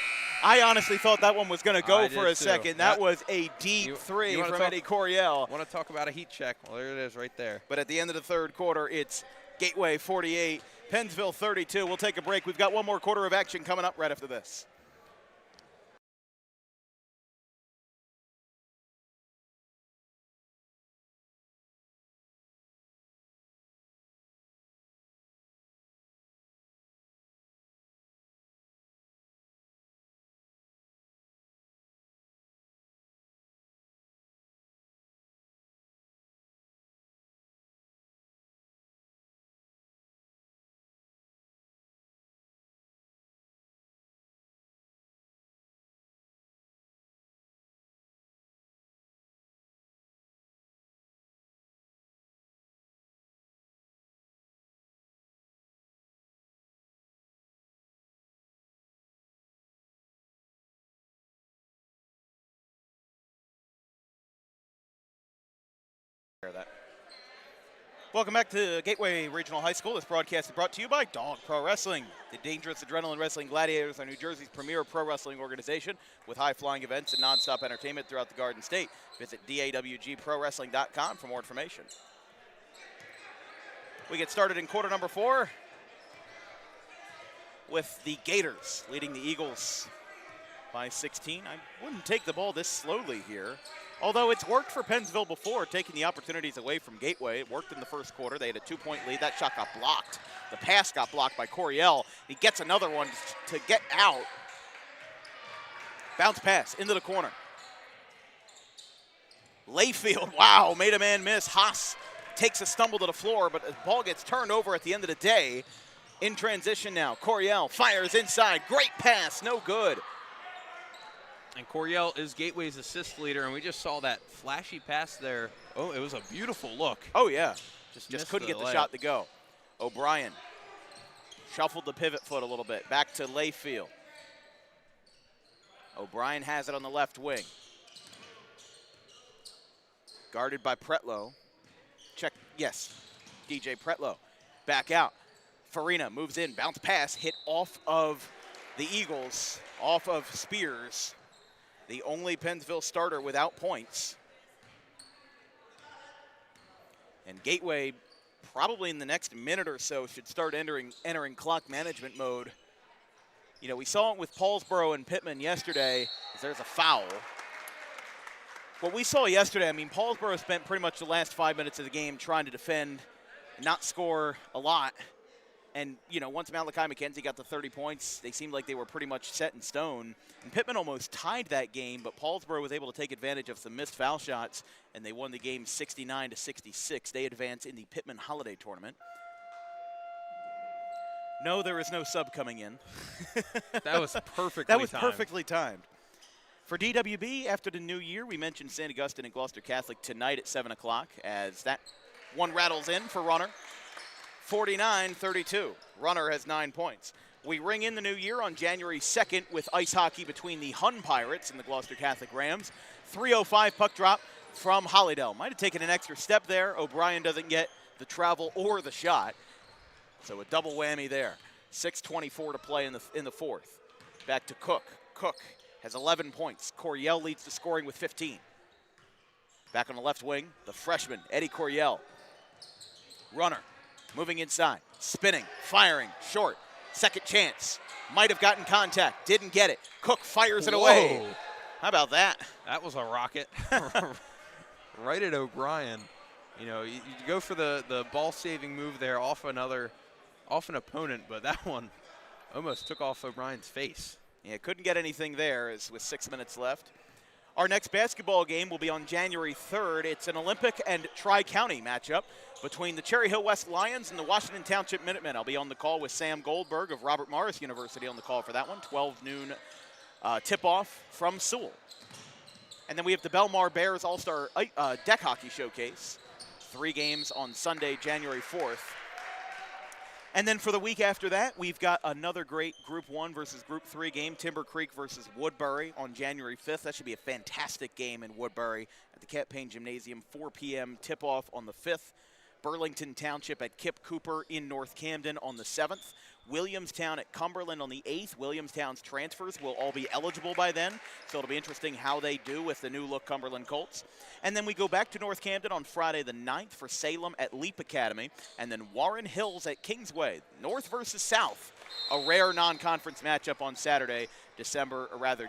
I honestly thought that one was going to go for a second. That was a deep three from Eddie Coryell. Want to talk about a heat check? Well, there it is right there. But at the end of the third quarter, it's Gateway 48, Pennsville 32. We'll take a break. We've got one more quarter of action coming up right after this. That. Welcome back to Gateway Regional High School. This broadcast is brought to you by Dog Pro Wrestling. The Dangerous Adrenaline Wrestling Gladiators are New Jersey's premier pro wrestling organization with high-flying events and nonstop entertainment throughout the Garden State. Visit dawgprowrestling.com for more information. We get started in quarter number 4 with the Gators leading the Eagles by 16. I wouldn't take the ball this slowly here. Although it's worked for Pennsville before, taking the opportunities away from Gateway. It worked in the first quarter. They had a 2-point lead. That shot got blocked. The pass got blocked by Coryell. He gets another one to get out. Bounce pass into the corner. Layfield, wow, made a man miss. Haas takes a stumble to the floor, but the ball gets turned over at the end of the day. In transition now, Coryell fires inside. Great pass, no good. And Coryell is Gateway's assist leader, and we just saw that flashy pass there. Oh, it was a beautiful look. Oh, yeah. Just couldn't get the shot to go. O'Brien shuffled the pivot foot a little bit. Back to Layfield. O'Brien has it on the left wing. Guarded by Pretlow. Check, yes, DJ Pretlow. Back out. Farina moves in, bounce pass, hit off of the Eagles, off of Spears. The only Pennsville starter without points. And Gateway probably in the next minute or so should start entering clock management mode. You know, we saw it with Paulsboro and Pittman yesterday. There's a foul. What we saw yesterday, I mean, Paulsboro spent pretty much the last 5 minutes of the game trying to defend, not score a lot. And, you know, once Malachi McKenzie got the 30 points, they seemed like they were pretty much set in stone. And Pittman almost tied that game, but Paulsboro was able to take advantage of some missed foul shots, and they won the game 69-66. They advance in the Pittman Holiday Tournament. No, there is no sub coming in. That was perfectly That was timed. perfectly timed. For DWB, after the new year, we mentioned St. Augustine and Gloucester Catholic tonight at 7 o'clock as that one rattles in for Runner. 49-32. Runner has 9 points. We ring in the new year on January 2nd with ice hockey between the Hun Pirates and the Gloucester Catholic Rams. 3:05 puck drop from Hollydale. Might have taken an extra step there. O'Brien doesn't get the travel or the shot. So a double whammy there. 6:24 to play in the fourth. Back to Cook. Cook has 11 points. Coryell leads the scoring with 15. Back on the left wing, the freshman, Eddie Coryell. Runner. Moving inside, spinning, firing, short, second chance. Might have gotten contact, didn't get it. Cook fires it away. How about that? That was a rocket. Right at O'Brien. You know, you go for the ball-saving move there off an opponent, but that one almost took off O'Brien's face. Yeah, couldn't get anything there as with 6 minutes left. Our next basketball game will be on January 3rd. It's an Olympic and Tri-County matchup between the Cherry Hill West Lions and the Washington Township Minutemen. I'll be on the call with Sam Goldberg of Robert Morris University on the call for that one. 12 noon tip-off from Sewell. And then we have the Belmar Bears All-Star Deck Hockey Showcase. 3 games on Sunday, January 4th. And then for the week after that, we've got another great Group 1 versus Group 3 game, Timber Creek versus Woodbury on January 5th. That should be a fantastic game in Woodbury at the Cat Payne Gymnasium, 4 p.m. tip-off on the 5th. Burlington Township at Kip Cooper in North Camden on the 7th. Williamstown at Cumberland on the 8th. Williamstown's transfers will all be eligible by then, so it'll be interesting how they do with the new-look Cumberland Colts. And then we go back to North Camden on Friday the 9th for Salem at Leap Academy, and then Warren Hills at Kingsway. North versus South, a rare non-conference matchup on Saturday,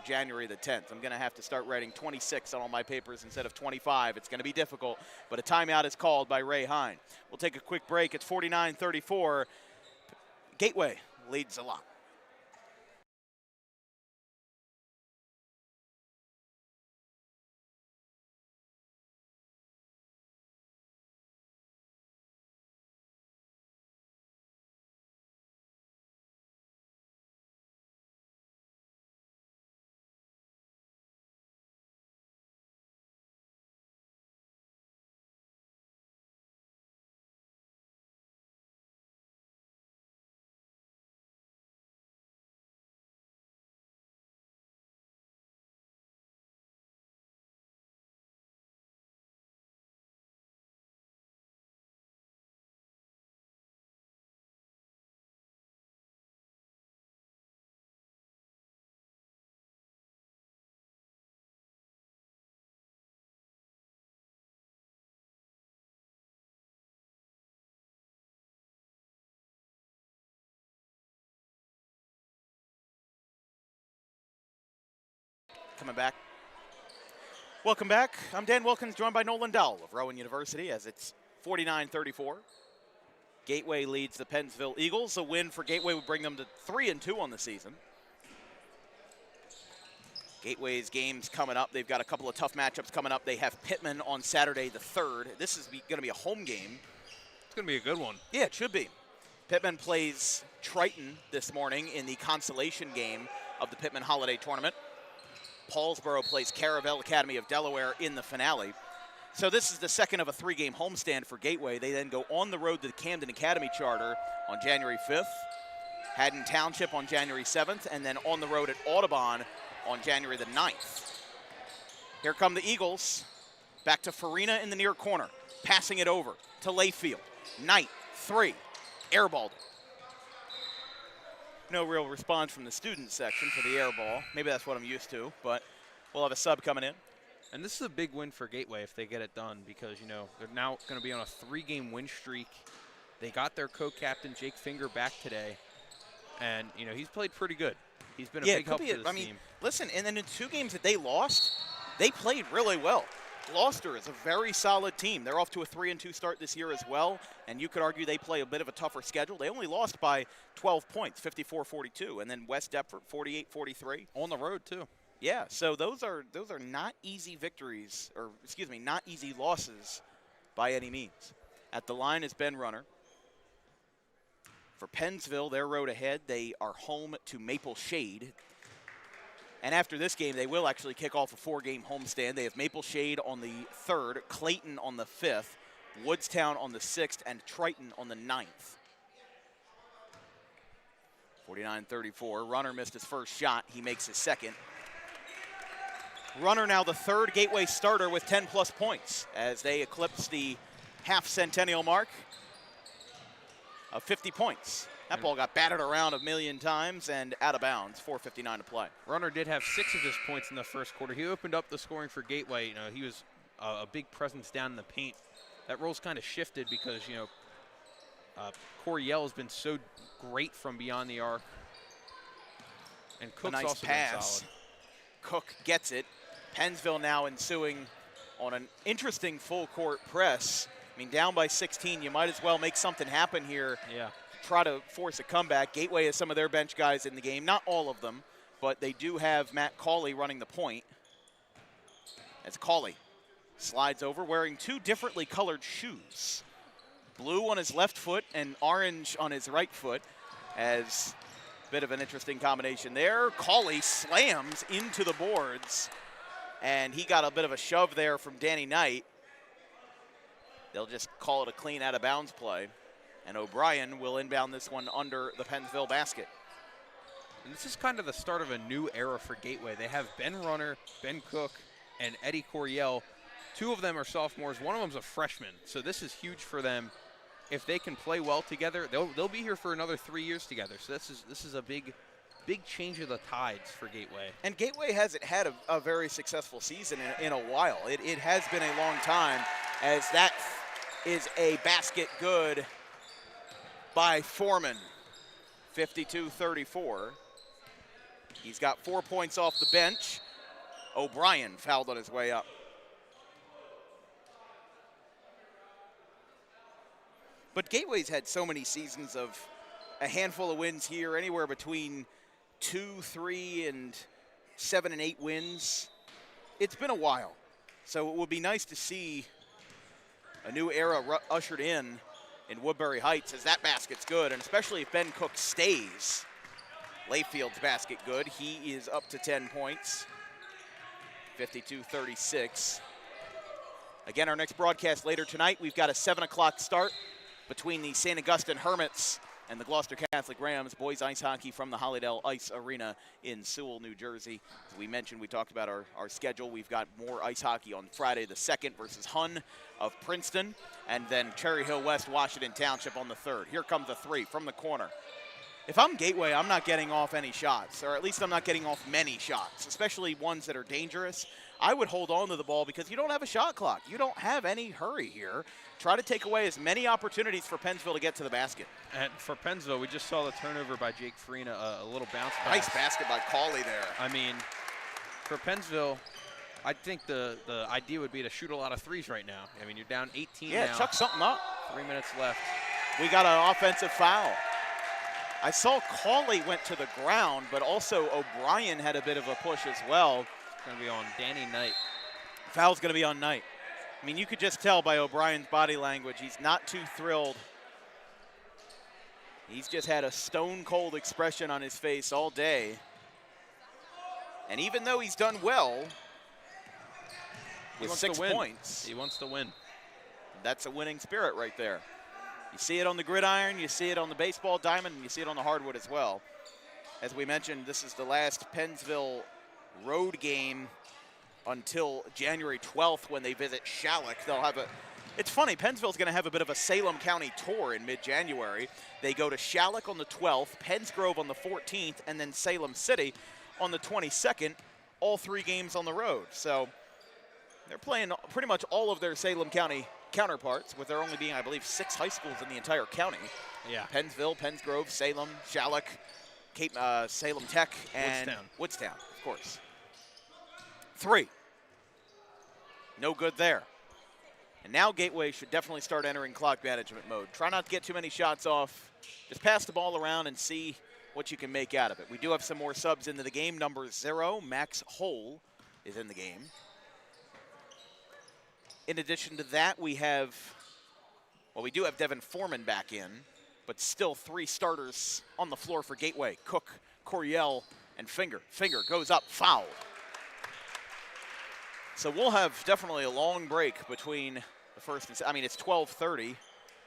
January the 10th. I'm going to have to start writing 26 on all my papers instead of 25. It's going to be difficult, but a timeout is called by Ray Hine. We'll take a quick break. It's 49-34. Gateway leads a lot. Coming back. Welcome back. I'm Dan Wilkins, joined by Nolan Dowell of Rowan University as it's 49-34. Gateway leads the Pennsville Eagles. A win for Gateway would bring them to 3-2 on the season. Gateway's games coming up. They've got a couple of tough matchups coming up. They have Pittman on Saturday the 3rd. This is going to be a home game. It's going to be a good one. Yeah, it should be. Pittman plays Triton this morning in the consolation game of the Pittman Holiday Tournament. Paulsboro plays Caravel Academy of Delaware in the finale. So this is the second of a 3-game homestand for Gateway. They then go on the road to the Camden Academy Charter on January 5th, Haddon Township on January 7th, and then on the road at Audubon on January the 9th. Here come the Eagles. Back to Farina in the near corner, passing it over to Layfield. Knight, 3, airballed. No real response from the student section for the air ball. Maybe that's what I'm used to, but we'll have a sub coming in. And this is a big win for Gateway if they get it done because, you know, they're now going to be on a 3-game win streak. They got their co-captain Jake Finger back today, and he's played pretty good. He's been a big help to this team. Listen, and then in 2 games that they lost, they played really well. Gloucester is a very solid team. They're off to a 3-2 start this year as well, and you could argue they play a bit of a tougher schedule. They only lost by 12 points, 54-42, and then West Deptford 48-43 on the road too. Yeah, so those are not easy victories, or excuse me, not easy losses by any means. At the line is Ben Runner. For Pennsville, their road ahead, they are home to Maple Shade. And after this game, they will actually kick off a 4-game homestand. They have Maple Shade on the 3rd, Clayton on the 5th, Woodstown on the 6th, and Triton on the 9th. 49-34. Runner missed his first shot. He makes his second. Runner now the 3rd Gateway starter with 10-plus points as they eclipse the half-centennial mark of 50 points. That ball got battered around a million times and out of bounds, 4:59 to play. Runner did have 6 of his points in the first quarter. He opened up the scoring for Gateway. He was a big presence down in the paint. That role's kind of shifted because, Coriel has been so great from beyond the arc. And Cook's nice also pass. been solid. Cook gets it. Pennsville now ensuing on an interesting full-court press. I mean, down by 16, you might as well make something happen here. Yeah. Try to force a comeback. Gateway has some of their bench guys in the game. Not all of them, but they do have Matt Cawley running the point. As Cawley slides over wearing 2 differently colored shoes. Blue on his left foot and orange on his right foot. As a bit of an interesting combination there. Cawley slams into the boards, and he got a bit of a shove there from Danny Knight. They'll just call it a clean out-of-bounds play. And O'Brien will inbound this one under the Pennsville basket. And this is kind of the start of a new era for Gateway. They have Ben Runner, Ben Cook, and Eddie Coriel. 2 of them are sophomores. One of them's a freshman. So this is huge for them. If they can play well together, they'll be here for another 3 years together. So this is a big change of the tides for Gateway. And Gateway hasn't had a very successful season in a while. It has been a long time, as that is a basket good by Foreman, 52-34. He's got 4 points off the bench. O'Brien fouled on his way up. But Gateway's had so many seasons of a handful of wins here, anywhere between 2, 3, and 7 and 8 wins. It's been a while. So it would be nice to see a new era ushered in Woodbury Heights, as that basket's good, and especially if Ben Cook stays. Layfield's basket good. He is up to 10 points, 52-36. Again, our next broadcast later tonight, we've got a 7 o'clock start between the St. Augustine Hermits and the Gloucester Catholic Rams, boys ice hockey from the Hollydale Ice Arena in Sewell, New Jersey. As we mentioned, we talked about our schedule. We've got more ice hockey on Friday the 2nd versus Hun of Princeton, and then Cherry Hill West, Washington Township on the 3rd. Here comes the 3 from the corner. If I'm Gateway, I'm not getting off any shots, or at least I'm not getting off many shots, especially ones that are dangerous. I would hold on to the ball because you don't have a shot clock. You don't have any hurry here. Try to take away as many opportunities for Pennsville to get to the basket. And for Pennsville, we just saw the turnover by Jake Farina, a little bounce pass. Nice basket by Cawley there. I mean, for Pennsville, I think the idea would be to shoot a lot of threes right now. I mean, you're down 18 now. Yeah, chuck something up. 3 minutes left. We got an offensive foul. I saw Cawley went to the ground, but also O'Brien had a bit of a push as well. It's going to be on Danny Knight. Foul's going to be on Knight. I mean, you could just tell by O'Brien's body language, he's not too thrilled. He's just had a stone-cold expression on his face all day. And even though he's done well with 6 points, he wants to win. That's a winning spirit right there. You see it on the gridiron, you see it on the baseball diamond, and you see it on the hardwood as well. As we mentioned, this is the last Pennsville road game until January 12th when they visit Shalleck. They'll have it's funny, Pennsville's going to have a bit of a Salem County tour in mid-January. They go to Shalleck on the 12th, Pennsgrove on the 14th, and then Salem City on the 22nd, all 3 games on the road. So they're playing pretty much all of their Salem County counterparts, with there only being, I believe, 6 high schools in the entire county. Yeah. Pennsville, Pennsgrove, Salem, Shalleck, Salem Tech, and Woodstown, of course. 3. No good there. And now Gateway should definitely start entering clock management mode. Try not to get too many shots off. Just pass the ball around and see what you can make out of it. We do have some more subs into the game. Number 0, Max Hole, is in the game. In addition to that, we do have Devin Foreman back in, but still 3 starters on the floor for Gateway. Cook, Coriel, and Finger. Finger goes up, foul. So we'll have definitely a long break between the first and second. I mean, it's 12:30.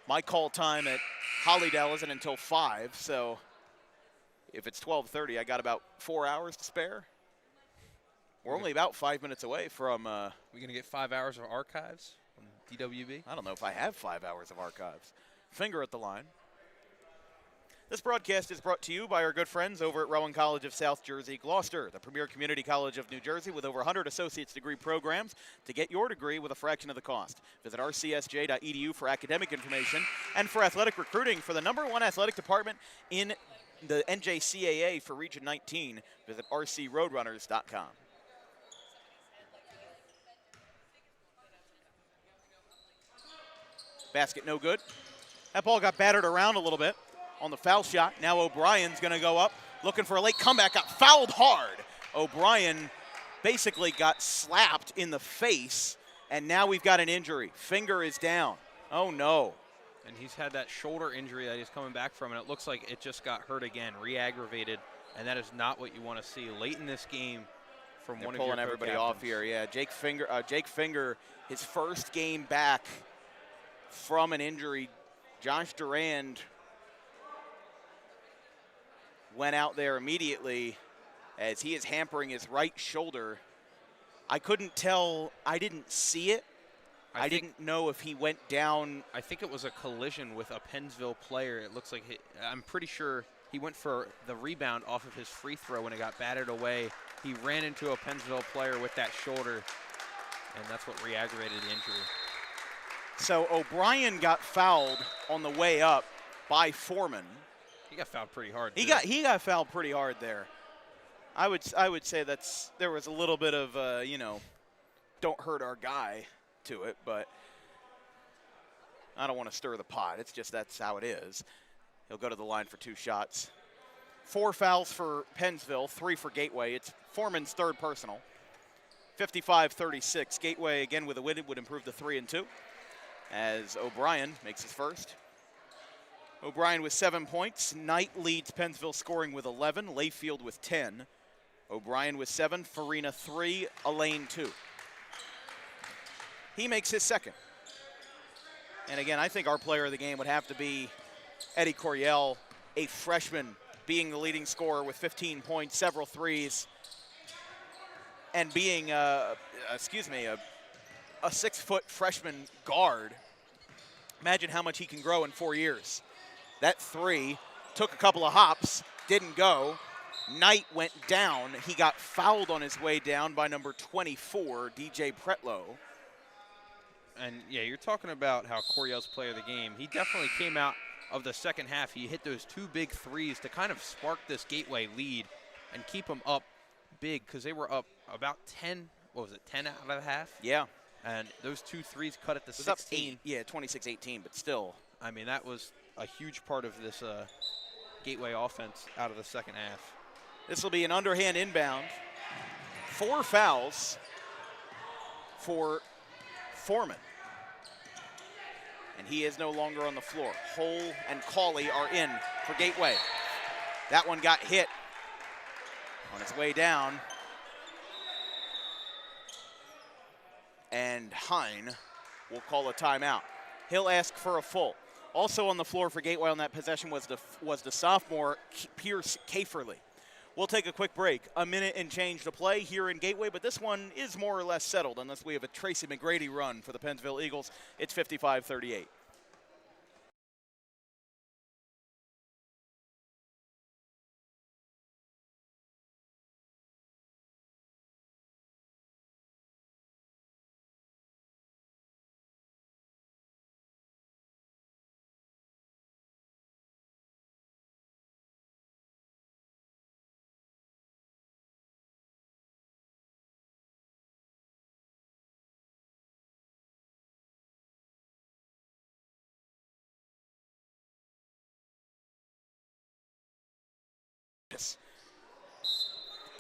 My call time at Hollydale isn't until 5, so if it's 12:30, I got about 4 hours to spare. We're only about 5 minutes away from. We're going to get 5 hours of archives on DWB? I don't know if I have 5 hours of archives. Finger at the line. This broadcast is brought to you by our good friends over at Rowan College of South Jersey, Gloucester, the premier community college of New Jersey with over 100 associate's degree programs to get your degree with a fraction of the cost. Visit rcsj.edu for academic information and for athletic recruiting for the #1 athletic department in the NJSIAA for Region 19. Visit rcroadrunners.com. Basket no good. That ball got battered around a little bit on the foul shot. Now O'Brien's going to go up, looking for a late comeback. Got fouled hard. O'Brien basically got slapped in the face, and now we've got an injury. Finger is down. Oh, no. And he's had that shoulder injury that he's coming back from, and it looks like it just got hurt again, re-aggravated, and that is not what you want to see late in this game from one of your pulling everybody off here. Yeah, Jake Finger, his first game back from an injury. Josh Durand went out there immediately as he is hampering his right shoulder. I couldn't tell. I didn't see it. I didn't know if he went down. I think it was a collision with a Pennsville player. It looks like I'm pretty sure he went for the rebound off of his free throw when it got batted away. He ran into a Pennsville player with that shoulder, and that's what re-aggravated the injury. So O'Brien got fouled on the way up by Foreman. He got fouled pretty hard. He got fouled pretty hard there. I would say there was a little bit of don't hurt our guy to it, but I don't want to stir the pot. It's just that's how it is. He'll go to the line for 2 shots. 4 fouls for Pennsville, 3 for Gateway. It's Foreman's 3rd personal. 55-36. Gateway again with a win would improve to 3-2 as O'Brien makes his first. O'Brien with 7 points. Knight leads Pennsville scoring with 11. Layfield with 10. O'Brien with 7. Farina 3. Elaine 2. He makes his 2nd. And again, I think our player of the game would have to be Eddie Coriel, a freshman, being the leading scorer with 15 points, several threes, and being a 6-foot freshman guard. Imagine how much he can grow in 4 years. That 3 took a couple of hops, didn't go. Knight went down. He got fouled on his way down by number 24, DJ Pretlow. And, yeah, you're talking about how Coriel's player of the game. He definitely came out of the second half. He hit those 2 big threes to kind of spark this Gateway lead and keep them up big because they were up about 10 out of the half? Yeah. And those 2 threes cut at the 16. Up 8, yeah, 26-18, but still. I mean, that was a huge part of this Gateway offense out of the second half. This will be an underhand inbound. 4 fouls for Foreman. And he is no longer on the floor. Hole and Cauley are in for Gateway. That one got hit on his way down. And Hine will call a timeout. He'll ask for a full. Also on the floor for Gateway on that possession was the sophomore Pierce Kaferly. We'll take a quick break. A minute and change to play here in Gateway, but this one is more or less settled unless we have a Tracy McGrady run for the Pennsville Eagles. It's 55-38.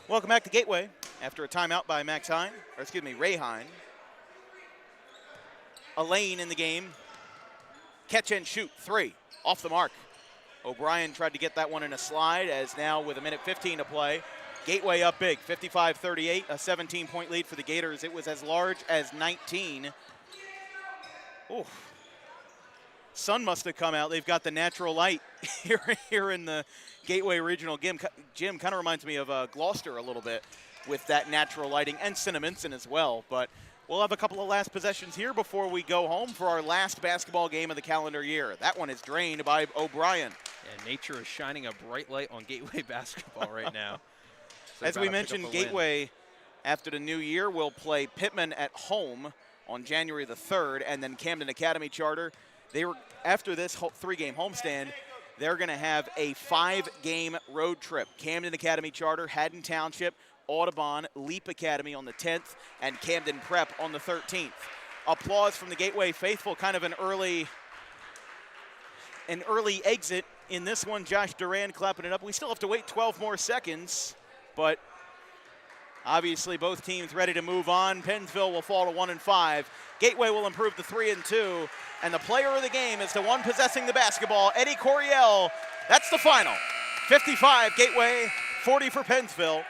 Welcome back to Gateway after a timeout by Ray Hine. A lane in the game. Catch and shoot, 3, off the mark. O'Brien tried to get that one in a slide, as now with 1:15 to play. Gateway up big, 55-38, a 17-point lead for the Gators. It was as large as 19. Ooh. Sun must have come out. They've got the natural light here in the Gateway Regional Gym. Kind of reminds me of Gloucester a little bit with that natural lighting, and Cinnaminson as well. But we'll have a couple of last possessions here before we go home for our last basketball game of the calendar year. That one is drained by O'Brien. Yeah, nature is shining a bright light on Gateway basketball right now. So as we mentioned, Gateway, after the new year, will play Pittman at home on January the 3rd, and then Camden Academy Charter. After this 3-game homestand, they're going to have a 5-game road trip. Camden Academy Charter, Haddon Township, Audubon, Leap Academy on the 10th, and Camden Prep on the 13th. Applause from the Gateway faithful, kind of an early exit in this one. Josh Duran clapping it up. We still have to wait 12 more seconds, but obviously both teams ready to move on. Pennsville will fall to 1-5. Gateway will improve to 3-2, and the player of the game is the one possessing the basketball, Eddie Coryell. That's the final. 55 Gateway, 40 for Pennsville.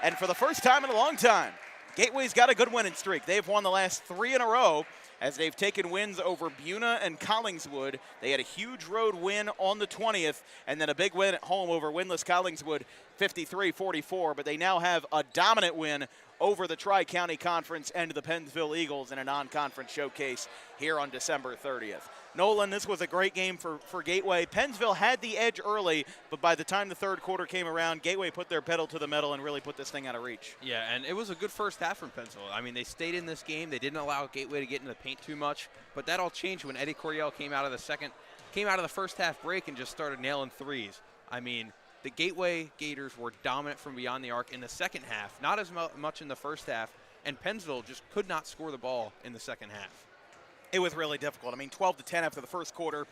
And for the first time in a long time, Gateway's got a good winning streak. They've won the last 3 in a row as they've taken wins over Buna and Collingswood. They had a huge road win on the 20th, and then a big win at home over winless Collingswood, 53-44. But they now have a dominant win over the Tri-County Conference and the Pennsville Eagles in a non-conference showcase here on December 30th. Nolan, this was a great game for Gateway. Pennsville had the edge early, but by the time the third quarter came around, Gateway put their pedal to the metal and really put this thing out of reach. Yeah, and it was a good first half from Pennsville. I mean, they stayed in this game. They didn't allow Gateway to get in the paint too much, but that all changed when Eddie Coryell came out of the first half break and just started nailing threes. I mean, the Gateway Gators were dominant from beyond the arc in the second half, not as much in the first half, and Pennsville just could not score the ball in the second half. It was really difficult. I mean, 12-10 after the first quarter,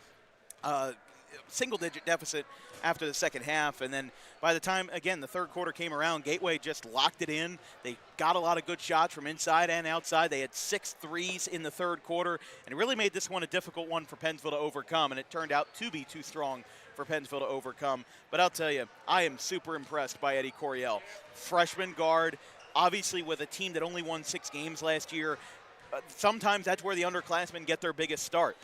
single-digit deficit after the second half, and then by the time, again, the third quarter came around, Gateway just locked it in. They got a lot of good shots from inside and outside. They had 6 threes in the third quarter, and it really made this one a difficult one for Pennsville to overcome, and it turned out to be too strong for Pennsville to overcome. But I'll tell you, I am super impressed by Eddie Coryell. Freshman guard, obviously with a team that only won 6 games last year. Sometimes that's where the underclassmen get their biggest start.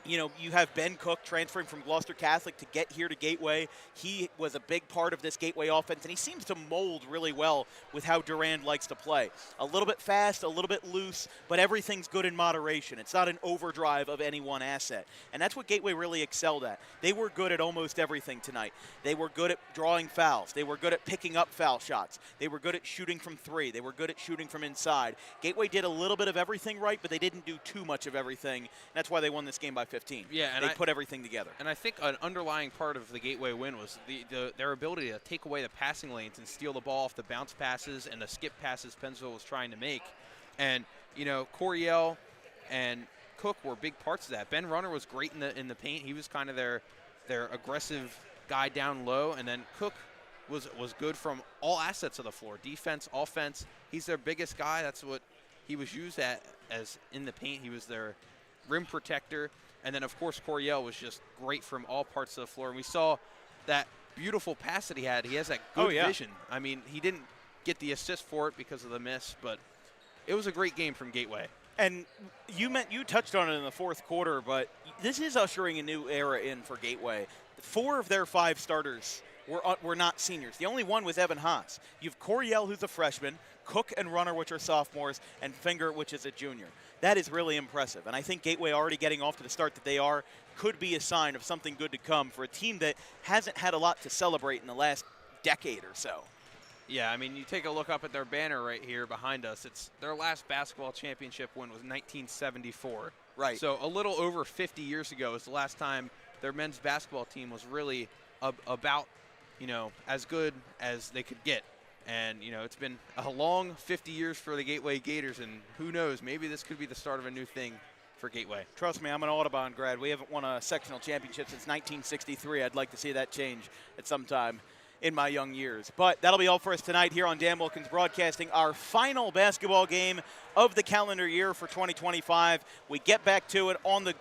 You know, you have Ben Cook transferring from Gloucester Catholic to get here to Gateway. He was a big part of this Gateway offense, and he seems to mold really well with how Durand likes to play. A little bit fast, a little bit loose, but everything's good in moderation. It's not an overdrive of any one asset, and that's what Gateway really excelled at. They were good at almost everything tonight. They were good at drawing fouls. They were good at picking up foul shots. They were good at shooting from 3. They were good at shooting from inside. Gateway did a little bit of everything right, but they didn't do too much of everything, and that's why they won this game by 15. Yeah, and they put everything together. And I think an underlying part of the Gateway win was their ability to take away the passing lanes and steal the ball off the bounce passes and the skip passes Pennsville was trying to make. And, you know, Coryell and Cook were big parts of that. Ben Runner was great in the paint. He was kind of their aggressive guy down low. And then Cook was good from all assets of the floor, defense, offense. He's their biggest guy. That's what he was used as in the paint. He was their rim protector. And then, of course, Coryell was just great from all parts of the floor. And we saw that beautiful pass that he had. He has that good vision. I mean, he didn't get the assist for it because of the miss, but it was a great game from Gateway. And you touched on it in the fourth quarter, but this is ushering a new era in for Gateway. 4 of their 5 starters were not seniors. The only one was Evan Haas. You have Coryell, who's a freshman, Cook and Runner, which are sophomores, and Finger, which is a junior. That is really impressive, and I think Gateway already getting off to the start that they are could be a sign of something good to come for a team that hasn't had a lot to celebrate in the last decade or so. Yeah, I mean, you take a look up at their banner right here behind us. It's their last basketball championship win was 1974. Right. So a little over 50 years ago is the last time their men's basketball team was really about, you know, as good as they could get. And, you know, it's been a long 50 years for the Gateway Gators, and who knows, maybe this could be the start of a new thing for Gateway. Trust me, I'm an Audubon grad. We haven't won a sectional championship since 1963. I'd like to see that change at some time. in my young years. But that'll be all for us tonight here on Dan Wilkins Broadcasting, our final basketball game of the calendar year for 2025. We get back to it on the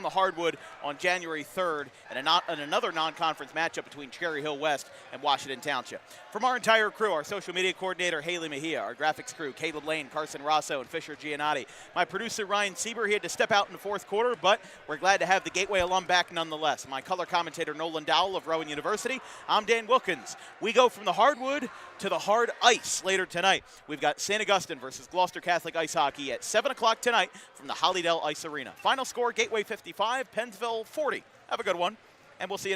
hardwood on January 3rd, and another non-conference matchup between Cherry Hill West and Washington Township. From our entire crew, our social media coordinator Haley Mejia, our graphics crew Caleb Lane, Carson Rosso, and Fisher Giannotti, my producer Ryan Sieber, he had to step out in the fourth quarter, but we're glad to have the Gateway alum back nonetheless. My color commentator Nolan Dowell of Rowan University. I'm Dan Wilkins. We go from the hardwood to the hard ice later tonight. We've got St. Augustine versus Gloucester Catholic Ice Hockey at 7 o'clock tonight from the Hollydale Ice Arena. Final score, Gateway 55, Pennsville 40. Have a good one, and we'll see you next